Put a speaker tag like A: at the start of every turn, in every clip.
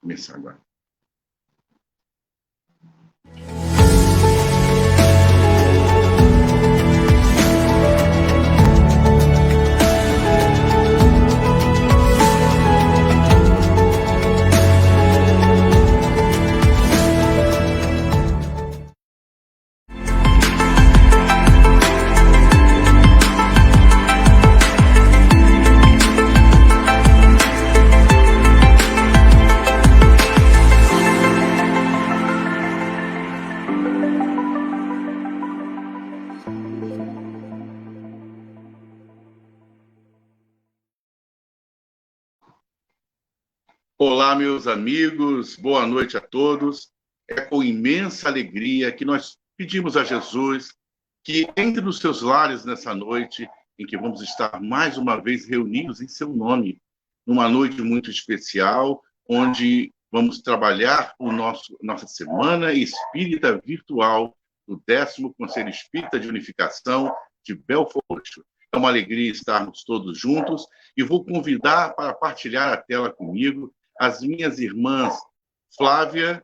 A: Começar agora. Olá, meus amigos, boa noite a todos. É com imensa alegria que nós pedimos a Jesus que entre nos seus lares nessa noite, em que vamos estar mais uma vez reunidos em seu nome, numa noite muito especial, onde vamos trabalhar nossa Semana Espírita Virtual do 10º Conselho Espírita de Unificação de Belford Roxo. É uma alegria estarmos todos juntos e vou convidar para partilhar a tela comigo as minhas irmãs Flávia,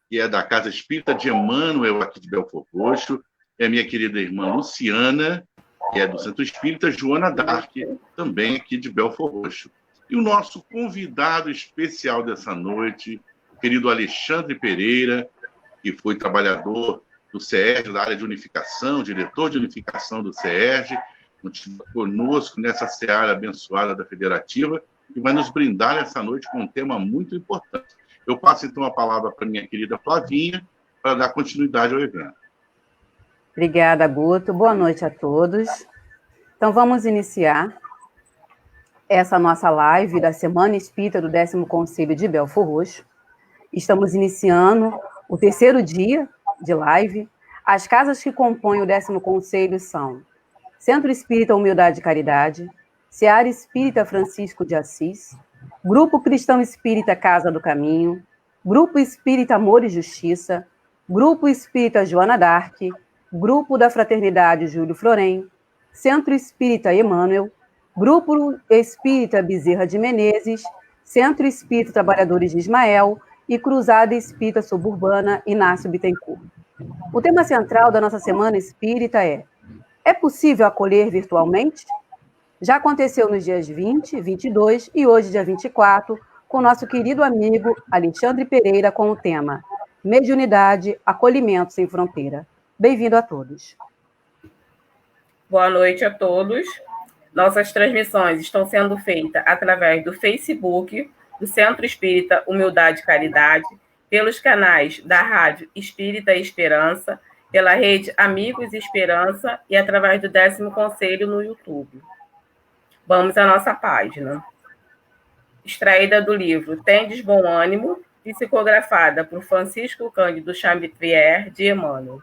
A: que é da Casa Espírita de Emmanuel, aqui de Belford Roxo, e a minha querida irmã Luciana, que é do Centro Espírita Joana d'Arc, também aqui de Belford Roxo. E o nosso convidado especial dessa noite, o querido Alexandre Pereira, que foi trabalhador do CERJ, da área de unificação, diretor de unificação do CERJ, continua conosco nessa seara abençoada da Federativa, que vai nos brindar essa noite com um tema muito importante. Eu passo, então, a palavra para minha querida Flavinha, para dar continuidade ao evento.
B: Obrigada, Guto. Boa noite a todos. Então, vamos iniciar essa nossa live da Semana Espírita do 10º Conselho de Belford Roxo. Estamos iniciando o 3º dia de live. As casas que compõem o 10º Conselho são Centro Espírita Humildade e Caridade, Seara Espírita Francisco de Assis, Grupo Cristão Espírita Casa do Caminho, Grupo Espírita Amor e Justiça, Grupo Espírita Joana d'Arc, Grupo da Fraternidade Júlio Florem, Centro Espírita Emmanuel, Grupo Espírita Bezerra de Menezes, Centro Espírita Trabalhadores de Ismael e Cruzada Espírita Suburbana Inácio Bittencourt. O tema central da nossa Semana Espírita é possível acolher virtualmente? Já aconteceu nos dias 20, 22 e hoje, dia 24, com o nosso querido amigo Alexandre Pereira com o tema Mediunidade, Acolhimento Sem Fronteira. Bem-vindo a todos.
C: Boa noite a todos. Nossas transmissões estão sendo feitas através do Facebook, do Centro Espírita Humildade e Caridade, pelos canais da Rádio Espírita Esperança, pela rede Amigos Esperança e através do 10º Conselho no YouTube. Vamos à nossa página. Extraída do livro Tendes Bom Ânimo, psicografada por Francisco Cândido Xavier de Emmanuel.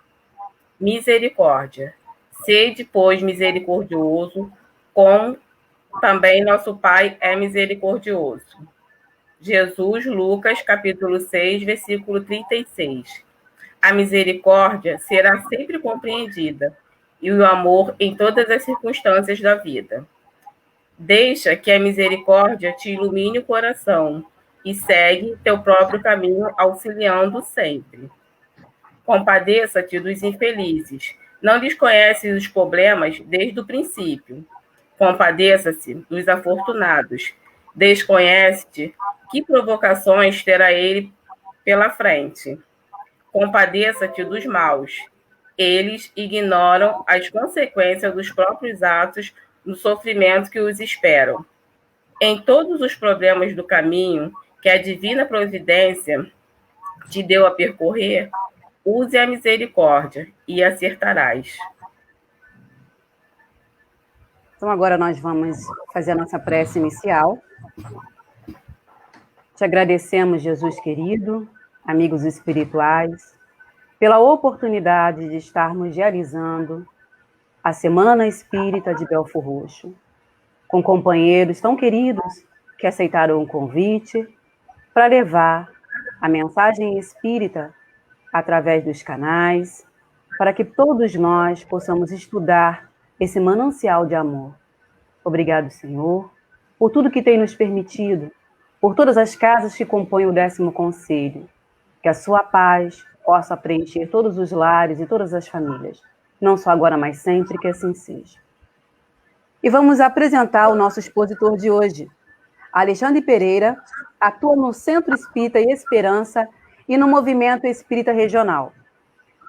C: Misericórdia. Sede, pois, misericordioso, como também nosso Pai é misericordioso. Jesus, Lucas, capítulo 6, versículo 36. A misericórdia será sempre compreendida, e o amor em todas as circunstâncias da vida. Deixa que a misericórdia te ilumine o coração e segue teu próprio caminho, auxiliando sempre. Compadeça-te dos infelizes. Não lhes conheces os problemas desde o princípio. Compadeça-se dos afortunados. Desconhece-te que provocações terá ele pela frente. Compadeça-te dos maus. Eles ignoram as consequências dos próprios atos no sofrimento que os esperam. Em todos os problemas do caminho que a divina providência te deu a percorrer, use a misericórdia e acertarás.
B: Então, agora nós vamos fazer a nossa prece inicial. Te agradecemos, Jesus querido, amigos espirituais, pela oportunidade de estarmos realizando a Semana Espírita de Belford Roxo, com companheiros tão queridos que aceitaram o convite para levar a mensagem espírita através dos canais, para que todos nós possamos estudar esse manancial de amor. Obrigado, Senhor, por tudo que tem nos permitido por todas as casas que compõem o 10º Conselho, que a sua paz possa preencher todos os lares e todas as famílias, não só agora, mas sempre, que assim seja. E vamos apresentar o nosso expositor de hoje. Alexandre Pereira atua no Centro Espírita Esperança e no Movimento Espírita Regional.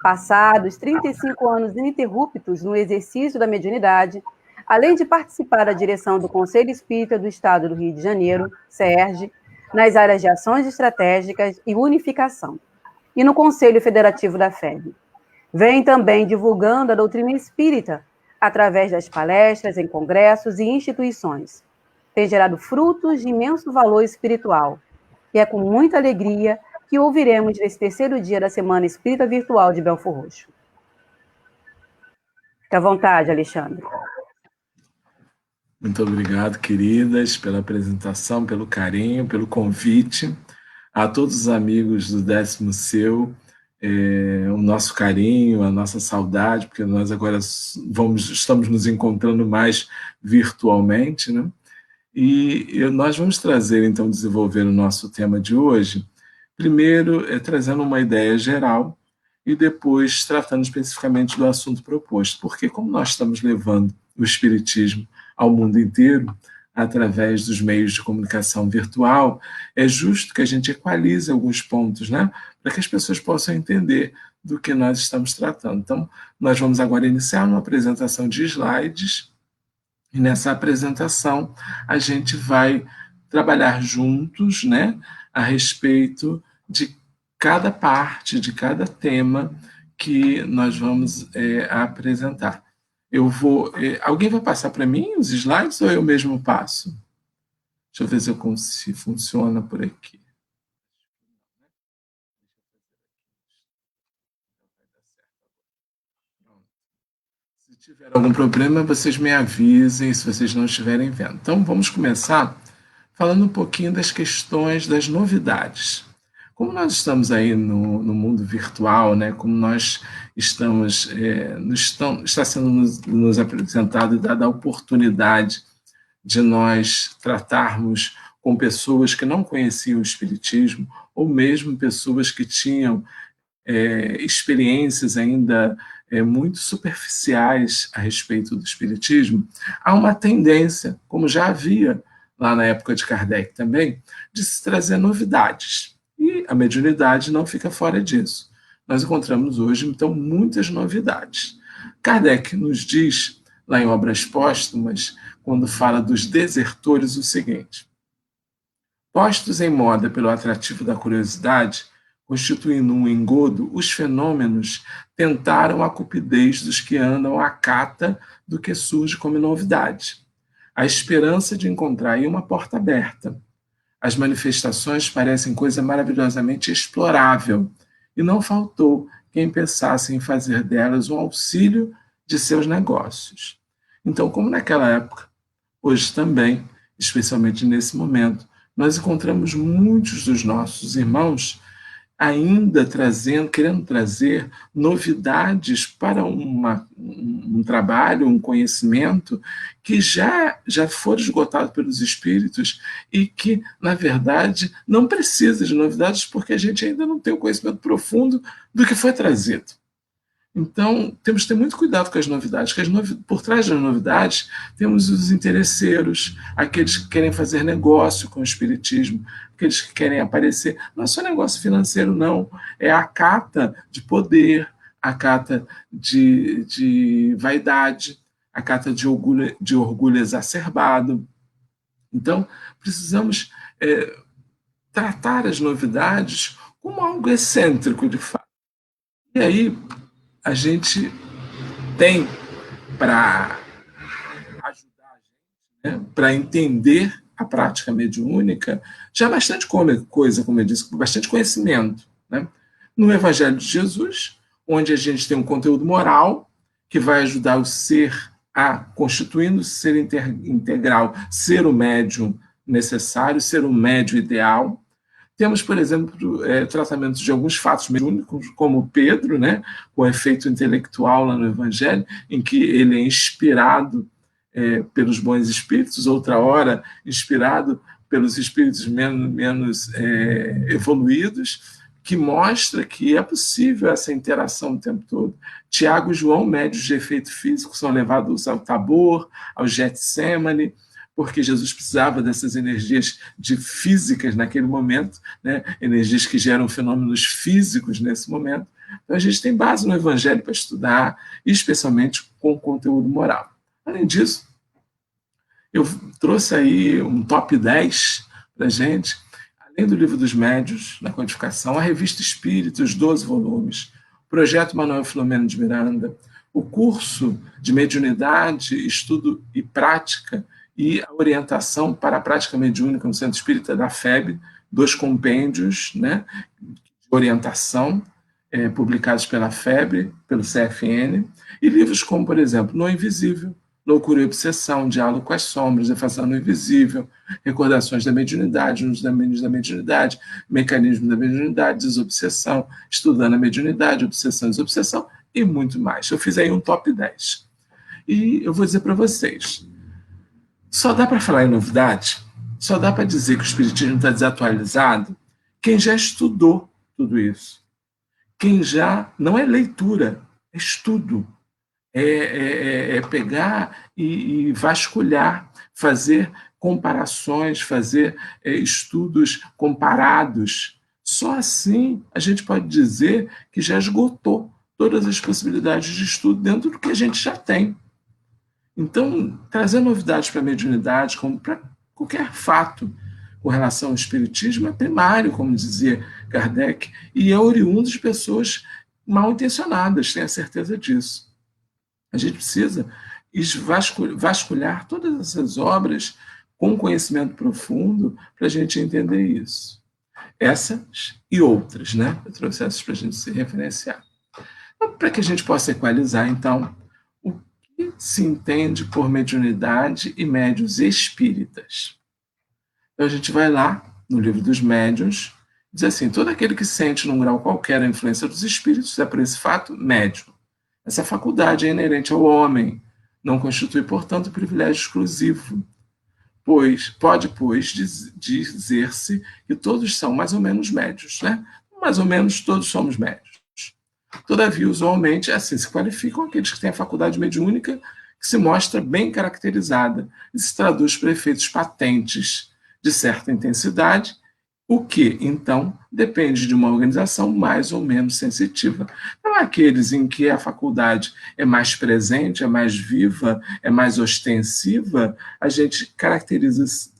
B: Passados 35 anos ininterruptos no exercício da mediunidade, além de participar da direção do Conselho Espírita do Estado do Rio de Janeiro, CERJ, nas áreas de ações estratégicas e unificação, e no Conselho Federativo da FEB. Vem também divulgando a doutrina espírita através das palestras em congressos e instituições. Tem gerado frutos de imenso valor espiritual, e é com muita alegria que ouviremos nesse terceiro dia da Semana Espírita Virtual de Belfor Roxo. Fique à vontade, Alexandre.
D: Muito obrigado, queridas, pela apresentação, pelo carinho, pelo convite. A todos os amigos do 10º Seu, o nosso carinho, a nossa saudade, porque nós agora estamos nos encontrando mais virtualmente, né? E nós vamos trazer, então, desenvolver o nosso tema de hoje, primeiro trazendo uma ideia geral e depois tratando especificamente do assunto proposto, porque como nós estamos levando o Espiritismo ao mundo inteiro, através dos meios de comunicação virtual, é justo que a gente equalize alguns pontos, né? Para que as pessoas possam entender do que nós estamos tratando. Então, nós vamos agora iniciar uma apresentação de slides, e nessa apresentação a gente vai trabalhar juntos, né, a respeito de cada parte, de cada tema que nós vamos apresentar. Alguém vai passar para mim os slides ou eu mesmo passo? Deixa eu ver se funciona por aqui. Se tiver algum problema, vocês me avisem se vocês não estiverem vendo. Então, vamos começar falando um pouquinho das questões, das novidades. Como nós estamos aí no mundo virtual, né, como nós estamos, está sendo nos apresentado e dada a oportunidade de nós tratarmos com pessoas que não conheciam o Espiritismo, ou mesmo pessoas que tinham experiências ainda muito superficiais a respeito do Espiritismo, há uma tendência, como já havia lá na época de Kardec também, de se trazer novidades. E a mediunidade não fica fora disso. Nós encontramos hoje, então, muitas novidades. Kardec nos diz, lá em Obras Póstumas, quando fala dos desertores, o seguinte: postos em moda pelo atrativo da curiosidade, constituindo um engodo, os fenômenos tentaram a cupidez dos que andam à cata do que surge como novidade. A esperança de encontrar aí uma porta aberta. As manifestações parecem coisa maravilhosamente explorável, e não faltou quem pensasse em fazer delas um auxílio de seus negócios. Então, como naquela época, hoje também, especialmente nesse momento, nós encontramos muitos dos nossos irmãos ainda querendo trazer novidades para um trabalho, um conhecimento que já foram esgotados pelos espíritos e que, na verdade, não precisa de novidades porque a gente ainda não tem o conhecimento profundo do que foi trazido. Então, temos que ter muito cuidado com as novidades, porque por trás das novidades temos os interesseiros, aqueles que querem fazer negócio com o Espiritismo, aqueles que querem aparecer. Não é só negócio financeiro, não. É a cata de poder, a cata de vaidade, a cata de orgulho exacerbado. Então, precisamos tratar as novidades como algo excêntrico, de fato. E aí, a gente tem para ajudar a gente, né, para entender a prática mediúnica, já bastante coisa, como eu disse, bastante conhecimento, né? No Evangelho de Jesus, onde a gente tem um conteúdo moral que vai ajudar o ser a, constituindo o ser integral, ser o médium necessário, ser o médium ideal. Temos, por exemplo, tratamentos de alguns fatos mediúnicos, como Pedro, né, com efeito intelectual lá no Evangelho, em que ele é inspirado pelos bons espíritos, outra hora inspirado pelos espíritos menos evoluídos, que mostra que é possível essa interação o tempo todo. Tiago e João, médios de efeito físico, são levados ao Tabor, ao Getsemane, porque Jesus precisava dessas energias físicas naquele momento, né? Energias que geram fenômenos físicos nesse momento. Então, a gente tem base no Evangelho para estudar, especialmente com conteúdo moral. Além disso, eu trouxe aí um top 10 para a gente, além do Livro dos Médios, na codificação, a Revista Espírita, os 12 volumes, o Projeto Manuel Filomeno de Miranda, o curso de Mediunidade, Estudo e Prática e a Orientação para a Prática Mediúnica no Centro Espírita da FEB, 2 compêndios, né, de orientação, publicados pela FEB, pelo CFN, e livros como, por exemplo, No Invisível, Loucura e Obsessão, Diálogo com as Sombras, Afastando no Invisível, Recordações da Mediunidade, Nos Domínios da Mediunidade, Mecanismo da Mediunidade, Desobsessão, Estudando a Mediunidade, Obsessão e Desobsessão, e muito mais. Eu fiz aí um top 10. E eu vou dizer para vocês, só dá para falar em novidade, só dá para dizer que o Espiritismo está desatualizado quem já estudou tudo isso. Quem já, não é leitura, é estudo. É pegar e vasculhar, fazer comparações, fazer estudos comparados. Só assim a gente pode dizer que já esgotou todas as possibilidades de estudo dentro do que a gente já tem. Então, trazer novidades para a mediunidade, como para qualquer fato com relação ao espiritismo, é primário, como dizia Kardec, e é oriundo de pessoas mal intencionadas, tenho a certeza disso. A gente precisa vasculhar todas essas obras com conhecimento profundo para a gente entender isso. Essas e outras, né? Eu trouxe essas para a gente se referenciar. Então, para que a gente possa equalizar, então, o que se entende por mediunidade e médiuns espíritas. Então, a gente vai lá, no Livro dos Médiuns, diz assim, todo aquele que sente num grau qualquer a influência dos espíritos é, por esse fato, médium. Essa faculdade é inerente ao homem, não constitui, portanto, privilégio exclusivo, pode dizer-se que todos são mais ou menos médios, né? Mais ou menos todos somos médios. Todavia, usualmente, assim se qualificam aqueles que têm a faculdade mediúnica, que se mostra bem caracterizada e se traduz por efeitos patentes de certa intensidade, o que, então, depende de uma organização mais ou menos sensitiva. Então, aqueles em que a faculdade é mais presente, é mais viva, é mais ostensiva, a gente caracteriza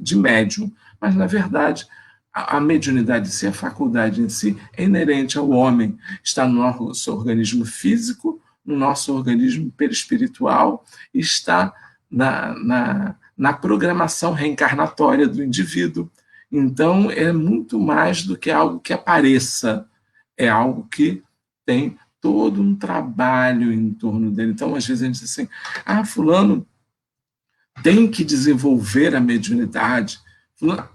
D: de médium, mas, na verdade, a mediunidade em si, a faculdade em si, é inerente ao homem, está no nosso organismo físico, no nosso organismo perispiritual, e está na programação reencarnatória do indivíduo. Então, é muito mais do que algo que apareça, é algo que tem todo um trabalho em torno dele. Então, às vezes a gente diz assim, fulano tem que desenvolver a mediunidade. Fulano...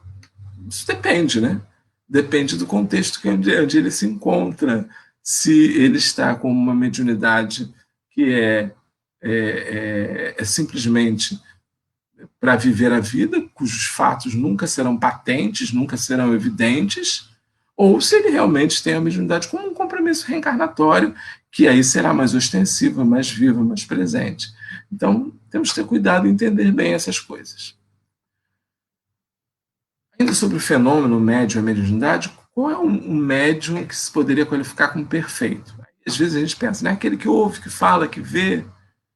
D: Isso depende, né? Depende do contexto onde ele se encontra. Se ele está com uma mediunidade que é simplesmente para viver a vida, cujos fatos nunca serão patentes, nunca serão evidentes, ou se ele realmente tem a mediunidade como um compromisso reencarnatório, que aí será mais ostensiva, mais viva, mais presente. Então, temos que ter cuidado em entender bem essas coisas. Ainda sobre o fenômeno médium e a mediunidade, qual é um médium que se poderia qualificar como perfeito? Às vezes a gente pensa, né? Aquele que ouve, que fala, que vê,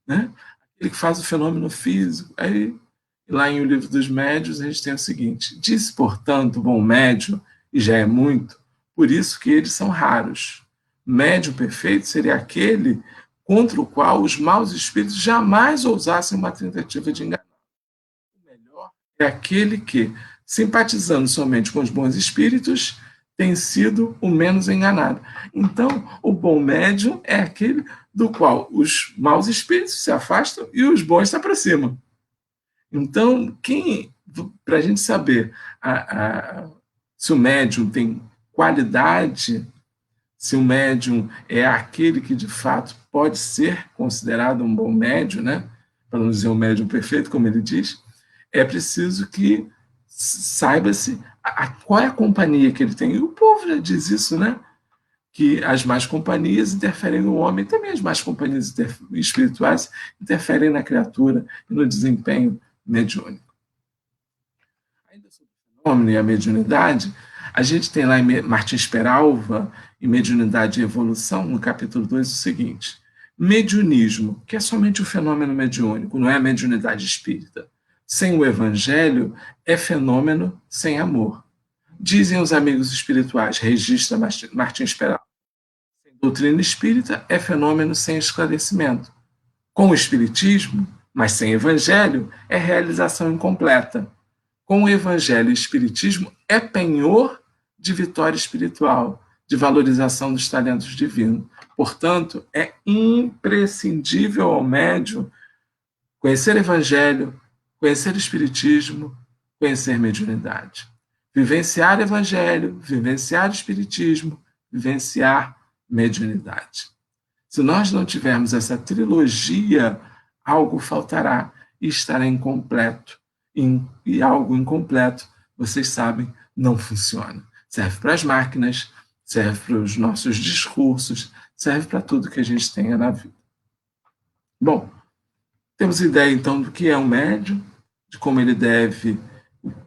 D: né? Aquele que faz o fenômeno físico. Aí, lá em O Livro dos Médiuns, a gente tem o seguinte, disse, portanto, bom médium, e já é muito, por isso que eles são raros. Médium perfeito seria aquele contra o qual os maus espíritos jamais ousassem uma tentativa de enganar. O melhor é aquele que, simpatizando somente com os bons espíritos, tem sido o menos enganado. Então, o bom médium é aquele do qual os maus espíritos se afastam e os bons se aproximam. Então, para a gente saber se o médium tem qualidade, se o médium é aquele que, de fato, pode ser considerado um bom médium, né? Para não dizer um médium perfeito, como ele diz, é preciso que saiba-se qual é a companhia que ele tem. E o povo já diz isso, né? Que as más companhias interferem no homem, também as más companhias espirituais interferem na criatura e no desempenho mediúnico. Ainda sobre o fenômeno e a mediunidade, a gente tem lá em Martins Peralva, em Mediunidade e Evolução, no capítulo 2, o seguinte: mediunismo, que é somente o fenômeno mediúnico, não é a mediunidade espírita, sem o evangelho, é fenômeno sem amor. Dizem os amigos espirituais, registra Martins Peralva. Sem doutrina espírita, é fenômeno sem esclarecimento. Com o espiritismo, mas sem evangelho, é realização incompleta. Com o evangelho e espiritismo, é penhor de vitória espiritual, de valorização dos talentos divinos. Portanto, é imprescindível ao médium conhecer evangelho, conhecer espiritismo, conhecer mediunidade. Vivenciar evangelho, vivenciar espiritismo, vivenciar mediunidade. Se nós não tivermos essa trilogia, algo faltará e estará incompleto. E algo incompleto, vocês sabem, não funciona. Serve para as máquinas, serve para os nossos discursos, serve para tudo que a gente tenha na vida. Bom, temos ideia então do que é um médium, de como ele deve,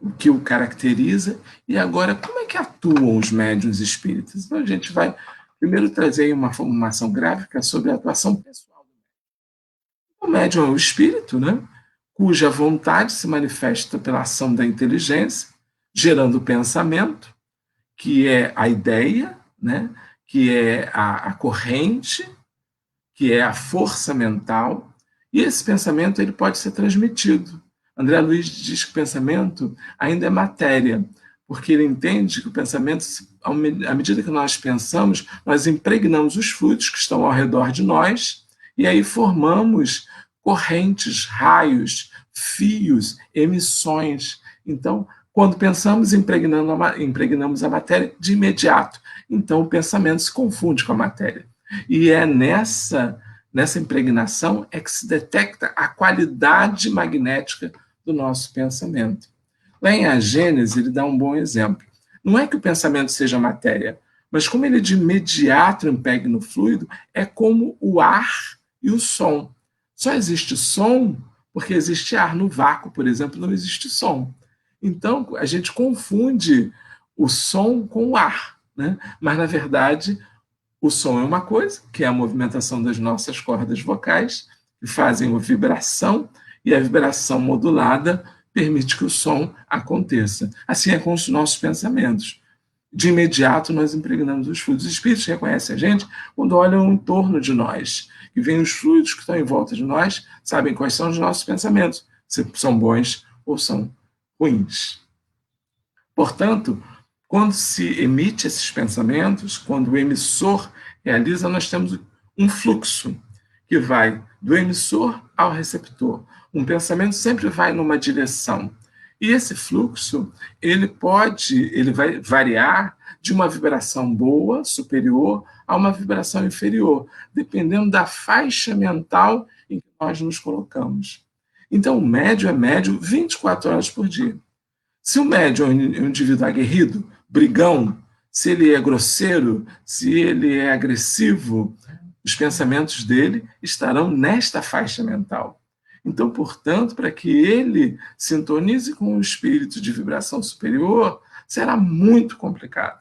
D: o que o caracteriza, e agora como é que atuam os médiuns espíritas? Então a gente vai primeiro trazer aí uma formação gráfica sobre a atuação pessoal do médium. O médium é o espírito, né? Cuja vontade se manifesta pela ação da inteligência, gerando o pensamento, que é a ideia, né? Que é a corrente, que é a força mental, e esse pensamento ele pode ser transmitido. André Luiz diz que o pensamento ainda é matéria, porque ele entende que o pensamento, à medida que nós pensamos, nós impregnamos os fluidos que estão ao redor de nós, e aí formamos correntes, raios, fios, emissões. Então, quando pensamos, impregnamos a matéria de imediato. Então, o pensamento se confunde com a matéria. E é nessa impregnação é que se detecta a qualidade magnética do nosso pensamento. Lá em A Gênese, ele dá um bom exemplo. Não é que o pensamento seja matéria, mas como ele de imediato impregna o fluido, é como o ar e o som. Só existe som porque existe ar. No vácuo, por exemplo, não existe som. Então, a gente confunde o som com o ar, né? Mas, na verdade, o som é uma coisa, que é a movimentação das nossas cordas vocais, que fazem uma vibração, e a vibração modulada permite que o som aconteça. Assim é com os nossos pensamentos. De imediato, nós impregnamos os fluidos. Os espíritos reconhecem a gente quando olham em torno de nós, e veem os fluidos que estão em volta de nós, sabem quais são os nossos pensamentos, se são bons ou são ruins. Portanto, quando se emite esses pensamentos, quando o emissor realiza, nós temos um fluxo que vai do emissor ao receptor. Um pensamento sempre vai numa direção. E esse fluxo, ele vai variar de uma vibração boa, superior, a uma vibração inferior, dependendo da faixa mental em que nós nos colocamos. Então, o médium é médium 24 horas por dia. Se o médium é um indivíduo aguerrido, brigão, se ele é grosseiro, se ele é agressivo, os pensamentos dele estarão nesta faixa mental. Então, portanto, para que ele sintonize com o espírito de vibração superior, será muito complicado.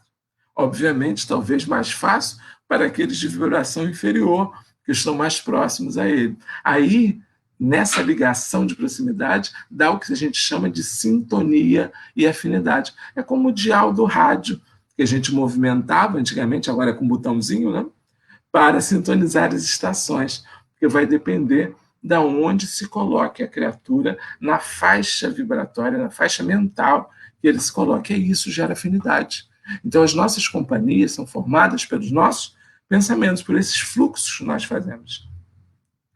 D: Obviamente, talvez mais fácil para aqueles de vibração inferior, que estão mais próximos a ele. Aí, nessa ligação de proximidade, dá o que a gente chama de sintonia e afinidade. É como o dial do rádio, que a gente movimentava antigamente, agora é com um botãozinho, né? Para sintonizar as estações, porque vai depender de onde se coloque a criatura na faixa vibratória, na faixa mental que ele se coloque. E isso gera afinidade. Então, as nossas companhias são formadas pelos nossos pensamentos, por esses fluxos que nós fazemos.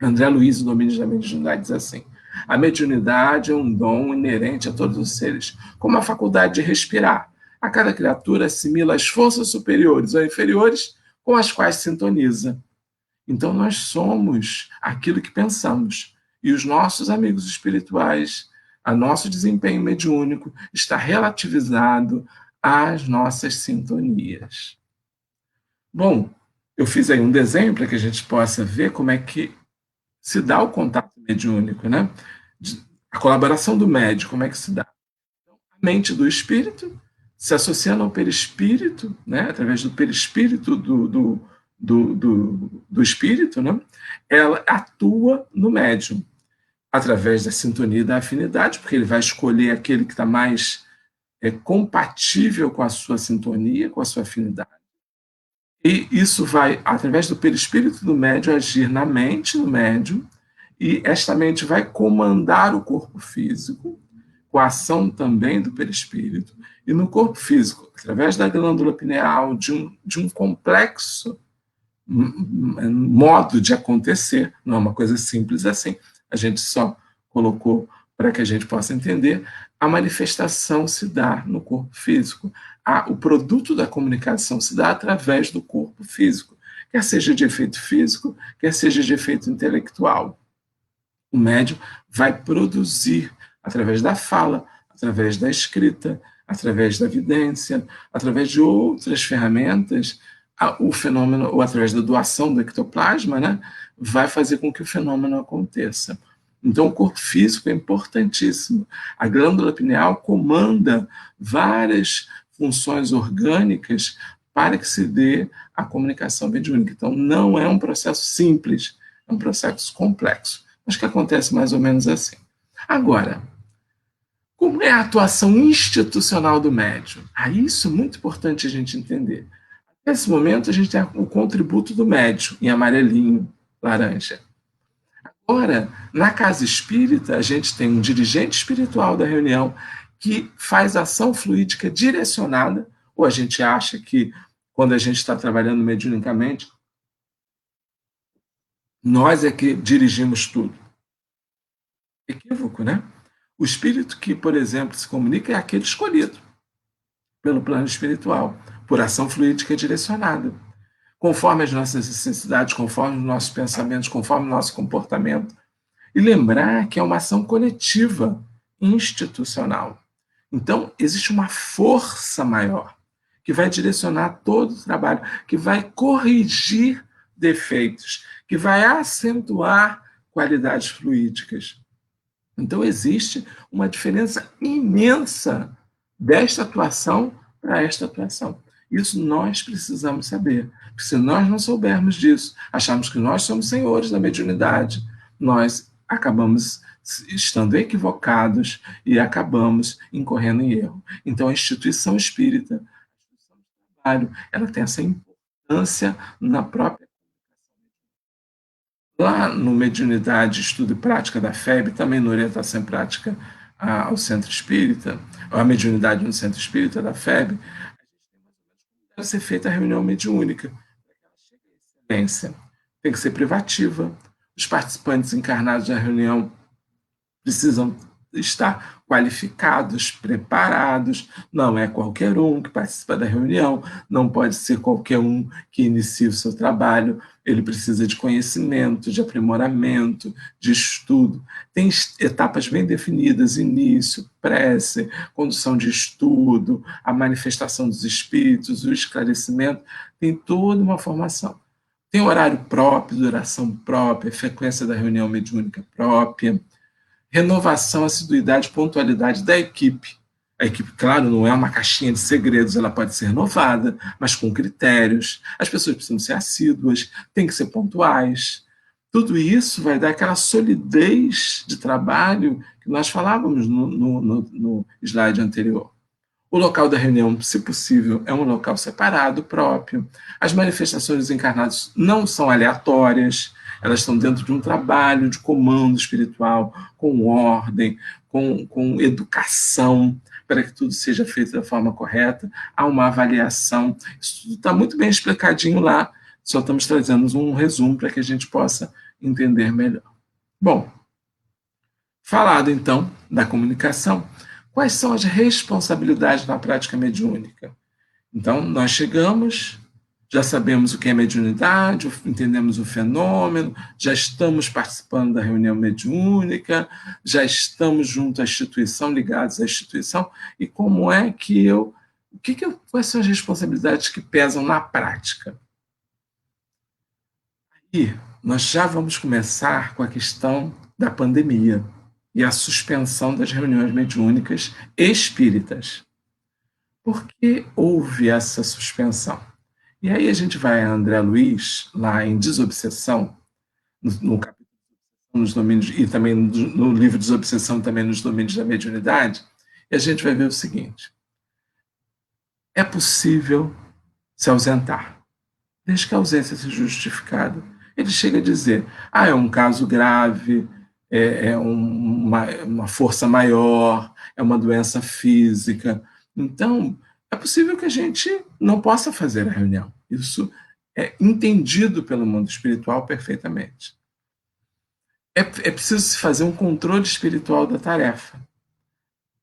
D: André Luiz, o Domínio da Mediunidade, diz assim: a mediunidade é um dom inerente a todos os seres, como a faculdade de respirar. A cada criatura assimila as forças superiores ou inferiores com as quais sintoniza. Então, nós somos aquilo que pensamos. E os nossos amigos espirituais a nosso desempenho mediúnico está relativizado às nossas sintonias. Bom, eu fiz aí um desenho para que a gente possa ver como é que se dá o contato mediúnico, né? A colaboração do médium, como é que se dá? A mente do espírito se associando ao perispírito, né? Através do perispírito do espírito, né? Ela atua no médium, através da sintonia e da afinidade, porque ele vai escolher aquele que está mais compatível com a sua sintonia, com a sua afinidade. E isso vai, através do perispírito do médium, agir na mente do médium, e esta mente vai comandar o corpo físico, com a ação também do perispírito, e no corpo físico, através da glândula pineal, de um complexo modo de acontecer, não é uma coisa simples assim, a gente só colocou para que a gente possa entender, a manifestação se dá no corpo físico, o produto da comunicação se dá através do corpo físico, quer seja de efeito físico, quer seja de efeito intelectual. O médium vai produzir, através da fala, através da escrita, através da vidência, através de outras ferramentas, o fenômeno, ou através da doação do ectoplasma, né, vai fazer com que o fenômeno aconteça. Então, o corpo físico é importantíssimo. A glândula pineal comanda várias funções orgânicas para que se dê a comunicação mediúnica. Então, não é um processo simples, é um processo complexo, mas que acontece mais ou menos assim. Agora, como é a atuação institucional do médium? Isso é muito importante a gente entender. Nesse momento, a gente tem o contributo do médium, em amarelinho, laranja. Agora, na casa espírita, a gente tem um dirigente espiritual da reunião que faz ação fluídica direcionada, ou a gente acha que, quando a gente está trabalhando mediunicamente, nós é que dirigimos tudo. Equívoco, né? O espírito que, por exemplo, se comunica é aquele escolhido pelo plano espiritual, por ação fluídica direcionada, conforme as nossas necessidades, conforme os nossos pensamentos, conforme o nosso comportamento. E lembrar que é uma ação coletiva, institucional. Então, existe uma força maior que vai direcionar todo o trabalho, que vai corrigir defeitos, que vai acentuar qualidades fluídicas. Então, existe uma diferença imensa desta atuação para esta atuação. Isso nós precisamos saber. Porque se nós não soubermos disso, acharmos que nós somos senhores da mediunidade, nós acabamos estando equivocados e acabamos incorrendo em erro. Então, a instituição espírita, ela tem essa importância na própria. Lá no Mediunidade, Estudo e Prática da FEB, também na Orientação e Prática ao Centro Espírita, a Mediunidade no Centro Espírita da FEB, deve ser feita a reunião mediúnica. Tem que ser privativa. Os participantes encarnados da reunião precisam estar qualificados, preparados. Não é qualquer um que participa da reunião, não pode ser qualquer um que inicie o seu trabalho. Ele precisa de conhecimento, de aprimoramento, de estudo. Tem etapas bem definidas: início, prece, condução de estudo, a manifestação dos espíritos, o esclarecimento. Tem toda uma formação. Tem horário próprio, duração própria, frequência da reunião mediúnica própria, renovação, assiduidade, pontualidade da equipe. A equipe, claro, não é uma caixinha de segredos, ela pode ser renovada, mas com critérios. As pessoas precisam ser assíduas, têm que ser pontuais. Tudo isso vai dar aquela solidez de trabalho que nós falávamos no slide anterior. O local da reunião, se possível, é um local separado, próprio. As manifestações dos encarnados não são aleatórias, elas estão dentro de um trabalho de comando espiritual, com ordem, com educação, para que tudo seja feito da forma correta. Há uma avaliação. Isso tudo está muito bem explicadinho lá, só estamos trazendo um resumo para que a gente possa entender melhor. Bom, falado então da comunicação, quais são as responsabilidades na prática mediúnica? Então, nós chegamos, já sabemos o que é mediunidade, entendemos o fenômeno, já estamos participando da reunião mediúnica, já estamos junto à instituição, ligados à instituição, e como é que quais são as responsabilidades que pesam na prática? E nós já vamos começar com a questão da pandemia e a suspensão das reuniões mediúnicas espíritas. Por que houve essa suspensão? E aí a gente vai a André Luiz, lá em Desobsessão, no capítulo nos domínios, e também no livro Desobsessão, também nos domínios da mediunidade, e a gente vai ver o seguinte: é possível se ausentar, desde que a ausência seja justificada. Ele chega a dizer, é um caso grave, é uma força maior, é uma doença física. Então, é possível que a gente não possa fazer a reunião. Isso é entendido pelo mundo espiritual perfeitamente. É preciso se fazer um controle espiritual da tarefa,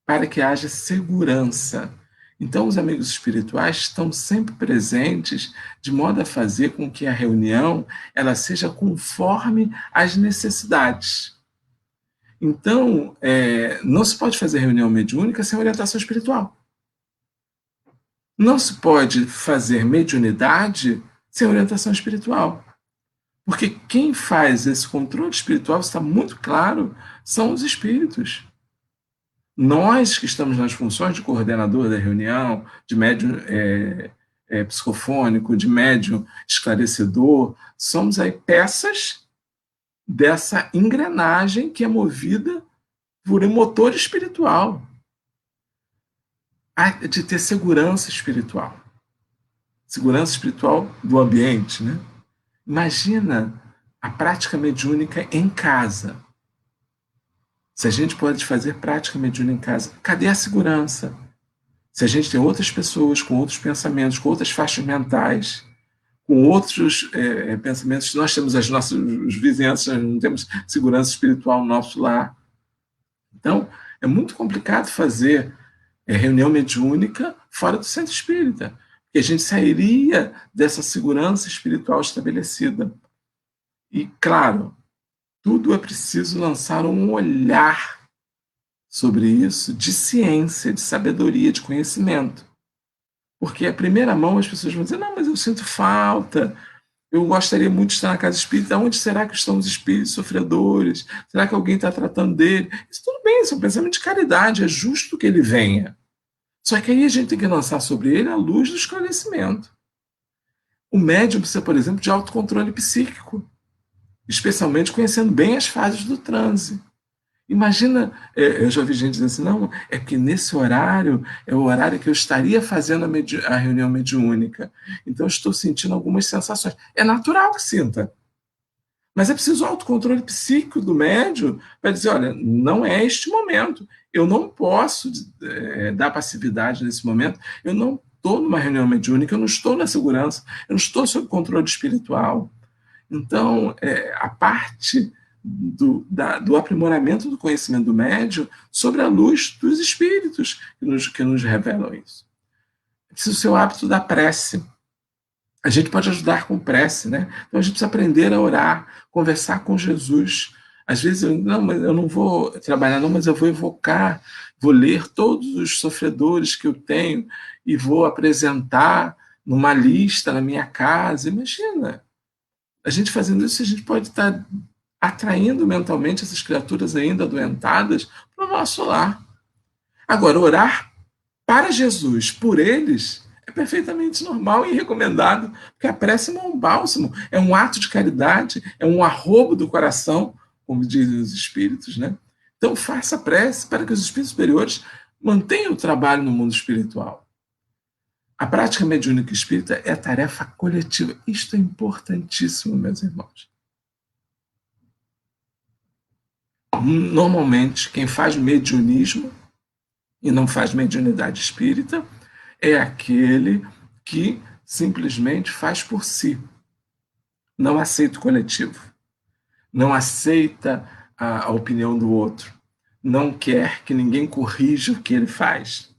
D: para que haja segurança. Então, os amigos espirituais estão sempre presentes, de modo a fazer com que a reunião ela seja conforme às necessidades. Então, não se pode fazer reunião mediúnica sem orientação espiritual. Não se pode fazer mediunidade sem orientação espiritual. Porque quem faz esse controle espiritual, está muito claro, são os espíritos. Nós que estamos nas funções de coordenador da reunião, de médium psicofônico, de médium esclarecedor, somos aí peças dessa engrenagem que é movida por um motor espiritual, de ter segurança espiritual do ambiente, né? Imagina a prática mediúnica em casa. Se a gente pode fazer prática mediúnica em casa, cadê a segurança? Se a gente tem outras pessoas com outros pensamentos, com outras faixas mentais, com outros pensamentos, nós temos as nossas vizinhanças, nós não temos segurança espiritual no nosso lar. Então, é muito complicado fazer reunião mediúnica fora do centro espírita, porque a gente sairia dessa segurança espiritual estabelecida. E, claro, tudo é preciso lançar um olhar sobre isso de ciência, de sabedoria, de conhecimento. Porque à primeira mão as pessoas vão dizer, não, mas eu sinto falta, eu gostaria muito de estar na casa espírita, onde será que estão os espíritos sofredores? Será que alguém está tratando dele? Isso tudo bem, isso é um pensamento de caridade, é justo que ele venha. Só que aí a gente tem que lançar sobre ele a luz do esclarecimento. O médium precisa, por exemplo, de autocontrole psíquico, especialmente conhecendo bem as fases do transe. Imagina, eu já ouvi gente dizendo assim, não, é que nesse horário é o horário que eu estaria fazendo a reunião mediúnica. Então eu estou sentindo algumas sensações. É natural que sinta. Mas é preciso autocontrole psíquico do médium para dizer, olha, não é este momento. Eu não posso dar passividade nesse momento. Eu não estou numa reunião mediúnica, eu não estou na segurança, eu não estou sob controle espiritual. Então, a parte do aprimoramento do conhecimento do médium sobre a luz dos espíritos que nos revelam isso. É preciso ser o hábito da prece. A gente pode ajudar com prece, né? Então a gente precisa aprender a orar, conversar com Jesus. Às vezes, mas eu não vou trabalhar, não, mas eu vou evocar, vou ler todos os sofredores que eu tenho e vou apresentar numa lista na minha casa. Imagina, a gente fazendo isso, a gente pode estar atraindo mentalmente essas criaturas ainda adoentadas para o nosso lar. Agora, orar para Jesus, por eles, é perfeitamente normal e recomendado, porque a prece não é um bálsamo, é um ato de caridade, é um arrobo do coração, como dizem os espíritos, né? Então, faça a prece para que os espíritos superiores mantenham o trabalho no mundo espiritual. A prática mediúnica espírita é tarefa coletiva. Isto é importantíssimo, meus irmãos. Normalmente, quem faz mediunismo e não faz mediunidade espírita é aquele que simplesmente faz por si. Não aceita o coletivo. Não aceita a opinião do outro. Não quer que ninguém corrija o que ele faz.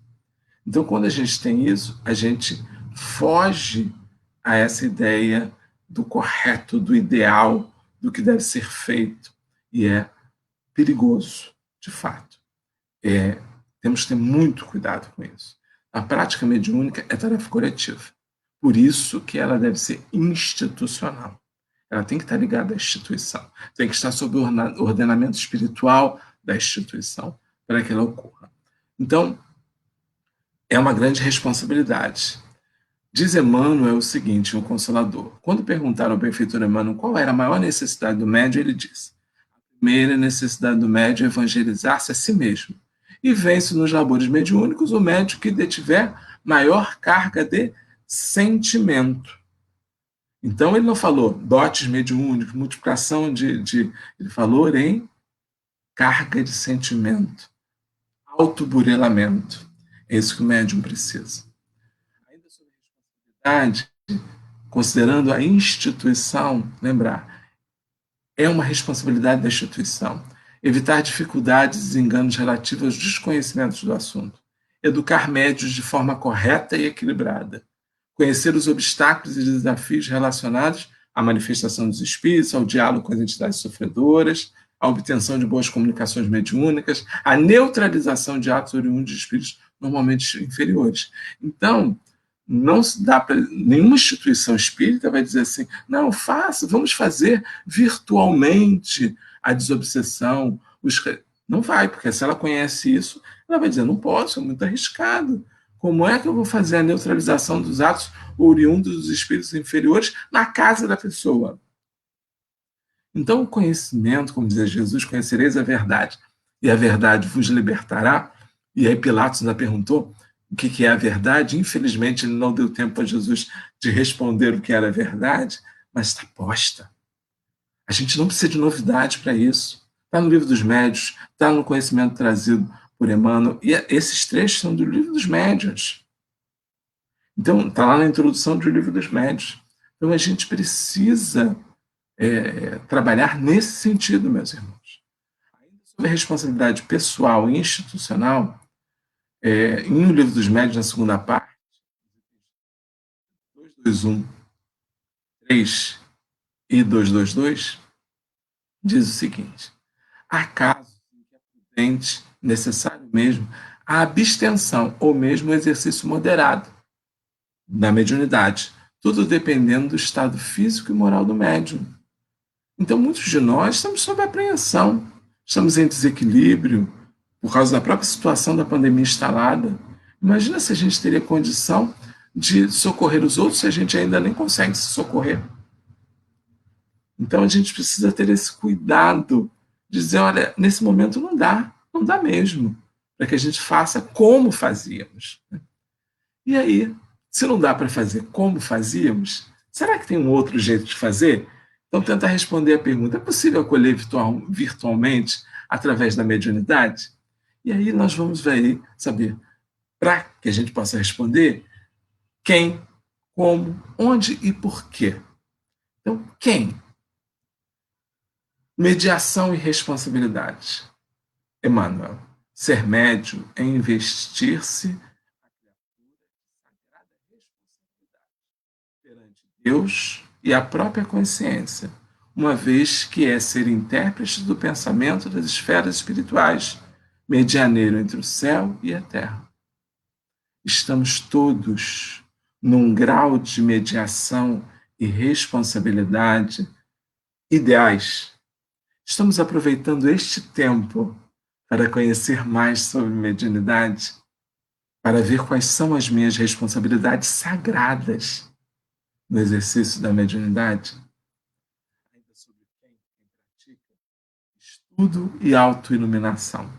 D: Então, quando a gente tem isso, a gente foge a essa ideia do correto, do ideal, do que deve ser feito. E é perigoso, de fato. Temos que ter muito cuidado com isso. A prática mediúnica é tarefa coletiva. Por isso que ela deve ser institucional. Ela tem que estar ligada à instituição. Tem que estar sob o ordenamento espiritual da instituição para que ela ocorra. Então, é uma grande responsabilidade. Diz Emmanuel o seguinte, o Consolador. Quando perguntaram ao benfeitor Emmanuel qual era a maior necessidade do médium, ele disse: a primeira necessidade do médium é evangelizar-se a si mesmo. E vence nos labores mediúnicos o médium que detiver maior carga de sentimento. Então, ele não falou dotes mediúnicos, multiplicação ele falou em carga de sentimento, autoburelamento. É isso que o médium precisa. Ainda sobre a responsabilidade, considerando a instituição, lembrar, é uma responsabilidade da instituição. Evitar dificuldades e desenganos relativos aos desconhecimentos do assunto. Educar médios de forma correta e equilibrada. Conhecer os obstáculos e desafios relacionados à manifestação dos espíritos, ao diálogo com as entidades sofredoras, à obtenção de boas comunicações mediúnicas, à neutralização de atos oriundos de espíritos normalmente inferiores. Então, não se dá para nenhuma instituição espírita vai dizer assim, não, vamos fazer virtualmente a desobsessão. Não vai, porque se ela conhece isso, ela vai dizer, não posso, é muito arriscado. Como é que eu vou fazer a neutralização dos atos oriundos dos espíritos inferiores na casa da pessoa? Então, o conhecimento, como dizia Jesus, conhecereis a verdade, e a verdade vos libertará. E aí Pilatos ainda perguntou o que é a verdade. Infelizmente, ele não deu tempo a Jesus de responder o que era a verdade, mas está posta. A gente não precisa de novidade para isso. Está no Livro dos Médiuns, está no conhecimento trazido por Emmanuel, e esses trechos são do Livro dos Médiuns. Então, está lá na introdução do Livro dos Médiuns. Então, a gente precisa trabalhar nesse sentido, meus irmãos. Ainda sobre a responsabilidade pessoal e institucional, em O Livro dos Médiuns, na segunda parte, 221, 3 e 222, diz o seguinte: há casos em que é prudente, necessário mesmo, a abstenção ou mesmo o exercício moderado da mediunidade, tudo dependendo do estado físico e moral do médium. Então, muitos de nós estamos sob apreensão, estamos em desequilíbrio por causa da própria situação da pandemia instalada. Imagina se a gente teria condição de socorrer os outros se a gente ainda nem consegue se socorrer. Então, a gente precisa ter esse cuidado de dizer, olha, nesse momento não dá mesmo, para que a gente faça como fazíamos. E aí, se não dá para fazer como fazíamos, será que tem um outro jeito de fazer? Então, tentar responder a pergunta, é possível acolher virtualmente através da mediunidade? E aí nós vamos saber, para que a gente possa responder, quem, como, onde e por quê. Então, quem? Mediação e responsabilidade. Emmanuel, ser médium é investir-se na criatura de sagrada responsabilidade perante Deus e a própria consciência, uma vez que é ser intérprete do pensamento das esferas espirituais, medianeiro entre o céu e a terra. Estamos todos num grau de mediação e responsabilidade ideais. Estamos aproveitando este tempo para conhecer mais sobre mediunidade, para ver quais são as minhas responsabilidades sagradas no exercício da mediunidade. Ainda sobre quem pratica estudo e autoiluminação.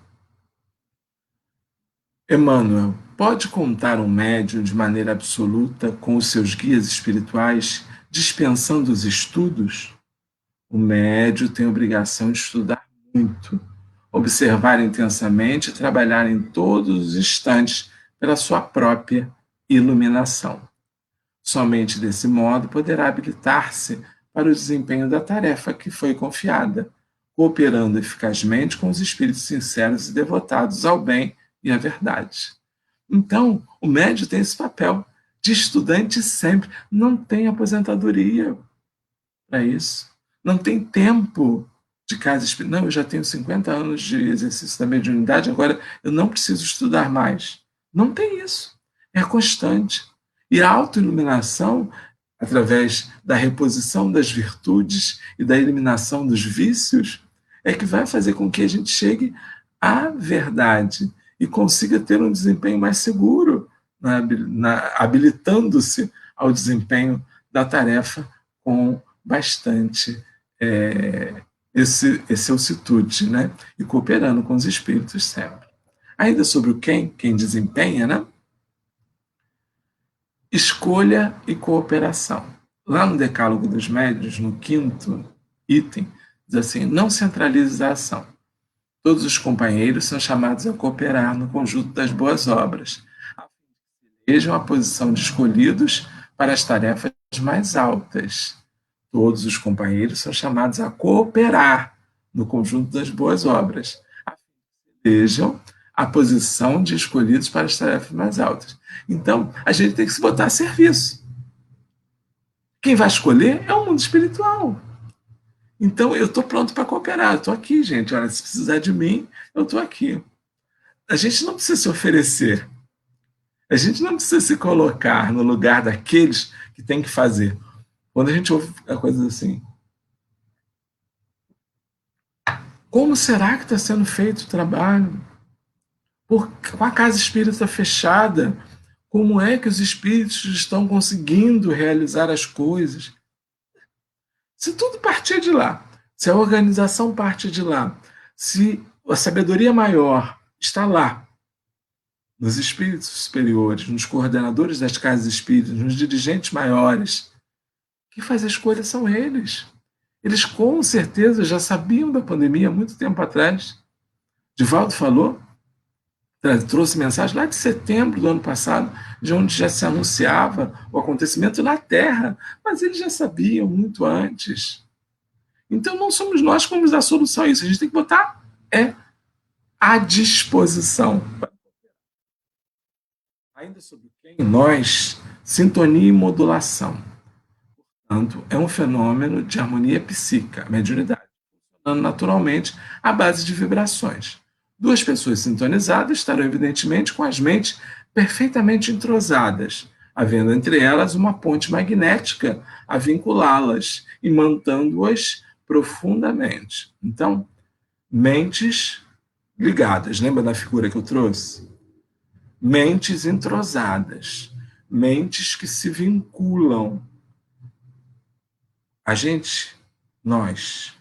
D: Emmanuel, pode contar um médium de maneira absoluta com os seus guias espirituais, dispensando os estudos? O médium tem a obrigação de estudar muito, observar intensamente e trabalhar em todos os instantes pela sua própria iluminação. Somente desse modo poderá habilitar-se para o desempenho da tarefa que foi confiada, cooperando eficazmente com os espíritos sinceros e devotados ao bem e à verdade. Então, o médium tem esse papel de estudante sempre. Não tem aposentadoria para isso. Não tem tempo de casa espírita. Não, eu já tenho 50 anos de exercício da mediunidade, agora eu não preciso estudar mais. Não tem isso. É constante. E a autoiluminação, através da reposição das virtudes e da eliminação dos vícios, é que vai fazer com que a gente chegue à verdade e consiga ter um desempenho mais seguro, habilitando-se ao desempenho da tarefa com bastante excelsitude, né? E cooperando com os espíritos sempre. Ainda sobre o quem desempenha, né? Escolha e cooperação. Lá no Decálogo dos Médiuns, no 5º item, diz assim: não centralize a ação. Todos os companheiros são chamados a cooperar no conjunto das boas obras, elejam a posição de escolhidos para as tarefas mais altas. Todos os companheiros são chamados a cooperar no conjunto das boas obras, elejam a posição de escolhidos para as tarefas mais altas. Então, a gente tem que se botar a serviço. Quem vai escolher é o mundo espiritual. Então, eu estou pronto para cooperar. Eu estou aqui, gente. Olha, se precisar de mim, eu estou aqui. A gente não precisa se oferecer. A gente não precisa se colocar no lugar daqueles que têm que fazer. Quando a gente ouve a coisa assim, como será que está sendo feito o trabalho? Com a casa espírita fechada, como é que os espíritos estão conseguindo realizar as coisas? Se tudo partir de lá, se a organização parte de lá, se a sabedoria maior está lá, nos espíritos superiores, nos coordenadores das casas espíritas, nos dirigentes maiores, quem faz a escolha são eles. Eles com certeza já sabiam da pandemia há muito tempo atrás. Divaldo falou, trouxe mensagem lá de setembro do ano passado, de onde já se anunciava o acontecimento na Terra, mas eles já sabiam muito antes. Então não somos nós que vamos dar solução a isso, a gente tem que botar à disposição. Ainda sobre quem? Nós, sintonia e modulação. Portanto, é um fenômeno de harmonia psíquica, mediunidade, funcionando naturalmente à base de vibrações. Duas pessoas sintonizadas estarão, evidentemente, com as mentes perfeitamente entrosadas, havendo entre elas uma ponte magnética a vinculá-las e mantendo-as profundamente. Então, mentes ligadas. Lembra da figura que eu trouxe? Mentes entrosadas, mentes que se vinculam. Nós,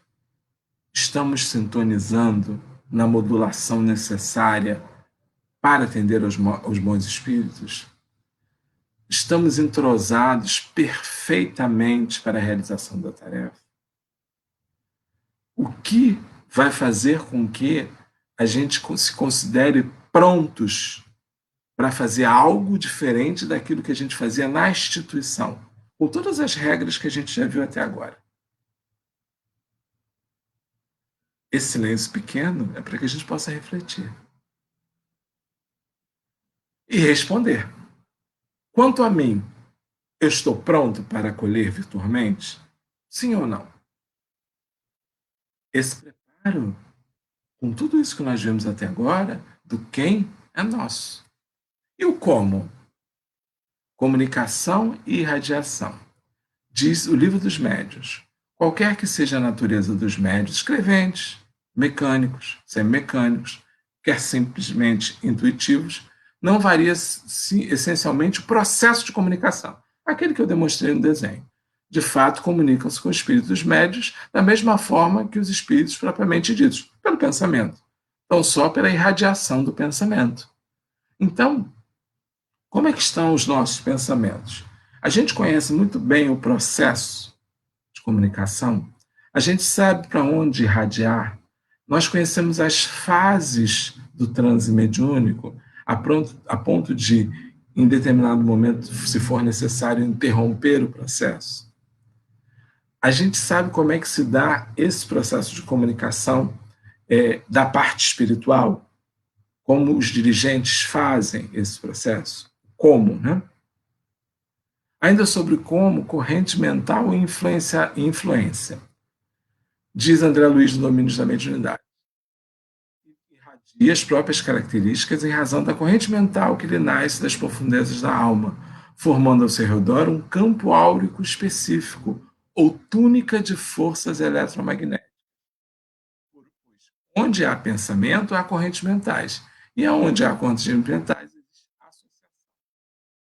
D: estamos sintonizando na modulação necessária para atender aos bons espíritos? Estamos entrosados perfeitamente para a realização da tarefa? O que vai fazer com que a gente se considere prontos para fazer algo diferente daquilo que a gente fazia na instituição, com todas as regras que a gente já viu até agora? Esse silêncio pequeno é para que a gente possa refletir e responder. Quanto a mim, eu estou pronto para acolher virtualmente? Sim ou não? Esse preparo, com tudo isso que nós vimos até agora, do quem é nosso. E o como? Comunicação e irradiação. Diz o Livro dos Médiuns: qualquer que seja a natureza dos médiuns, escreventes, mecânicos, semimecânicos, quer simplesmente intuitivos, não varia essencialmente o processo de comunicação, aquele que eu demonstrei no desenho. De fato, comunicam-se com os espíritos médios da mesma forma que os espíritos propriamente ditos, pelo pensamento. Então, só pela irradiação do pensamento. Então, como é que estão os nossos pensamentos? A gente conhece muito bem o processo de comunicação, a gente sabe para onde irradiar, nós conhecemos as fases do transe mediúnico, a ponto de, em determinado momento, se for necessário, interromper o processo. A gente sabe como é que se dá esse processo de comunicação da parte espiritual, como os dirigentes fazem esse processo, como, né? Ainda sobre como corrente mental influência. Diz André Luiz no Domínios da Mediunidade. Irradia as próprias características em razão da corrente mental que lhe nasce das profundezas da alma, formando ao seu redor um campo áurico específico ou túnica de forças eletromagnéticas. Onde há pensamento, há correntes mentais. E onde há correntes mentais, existe associação.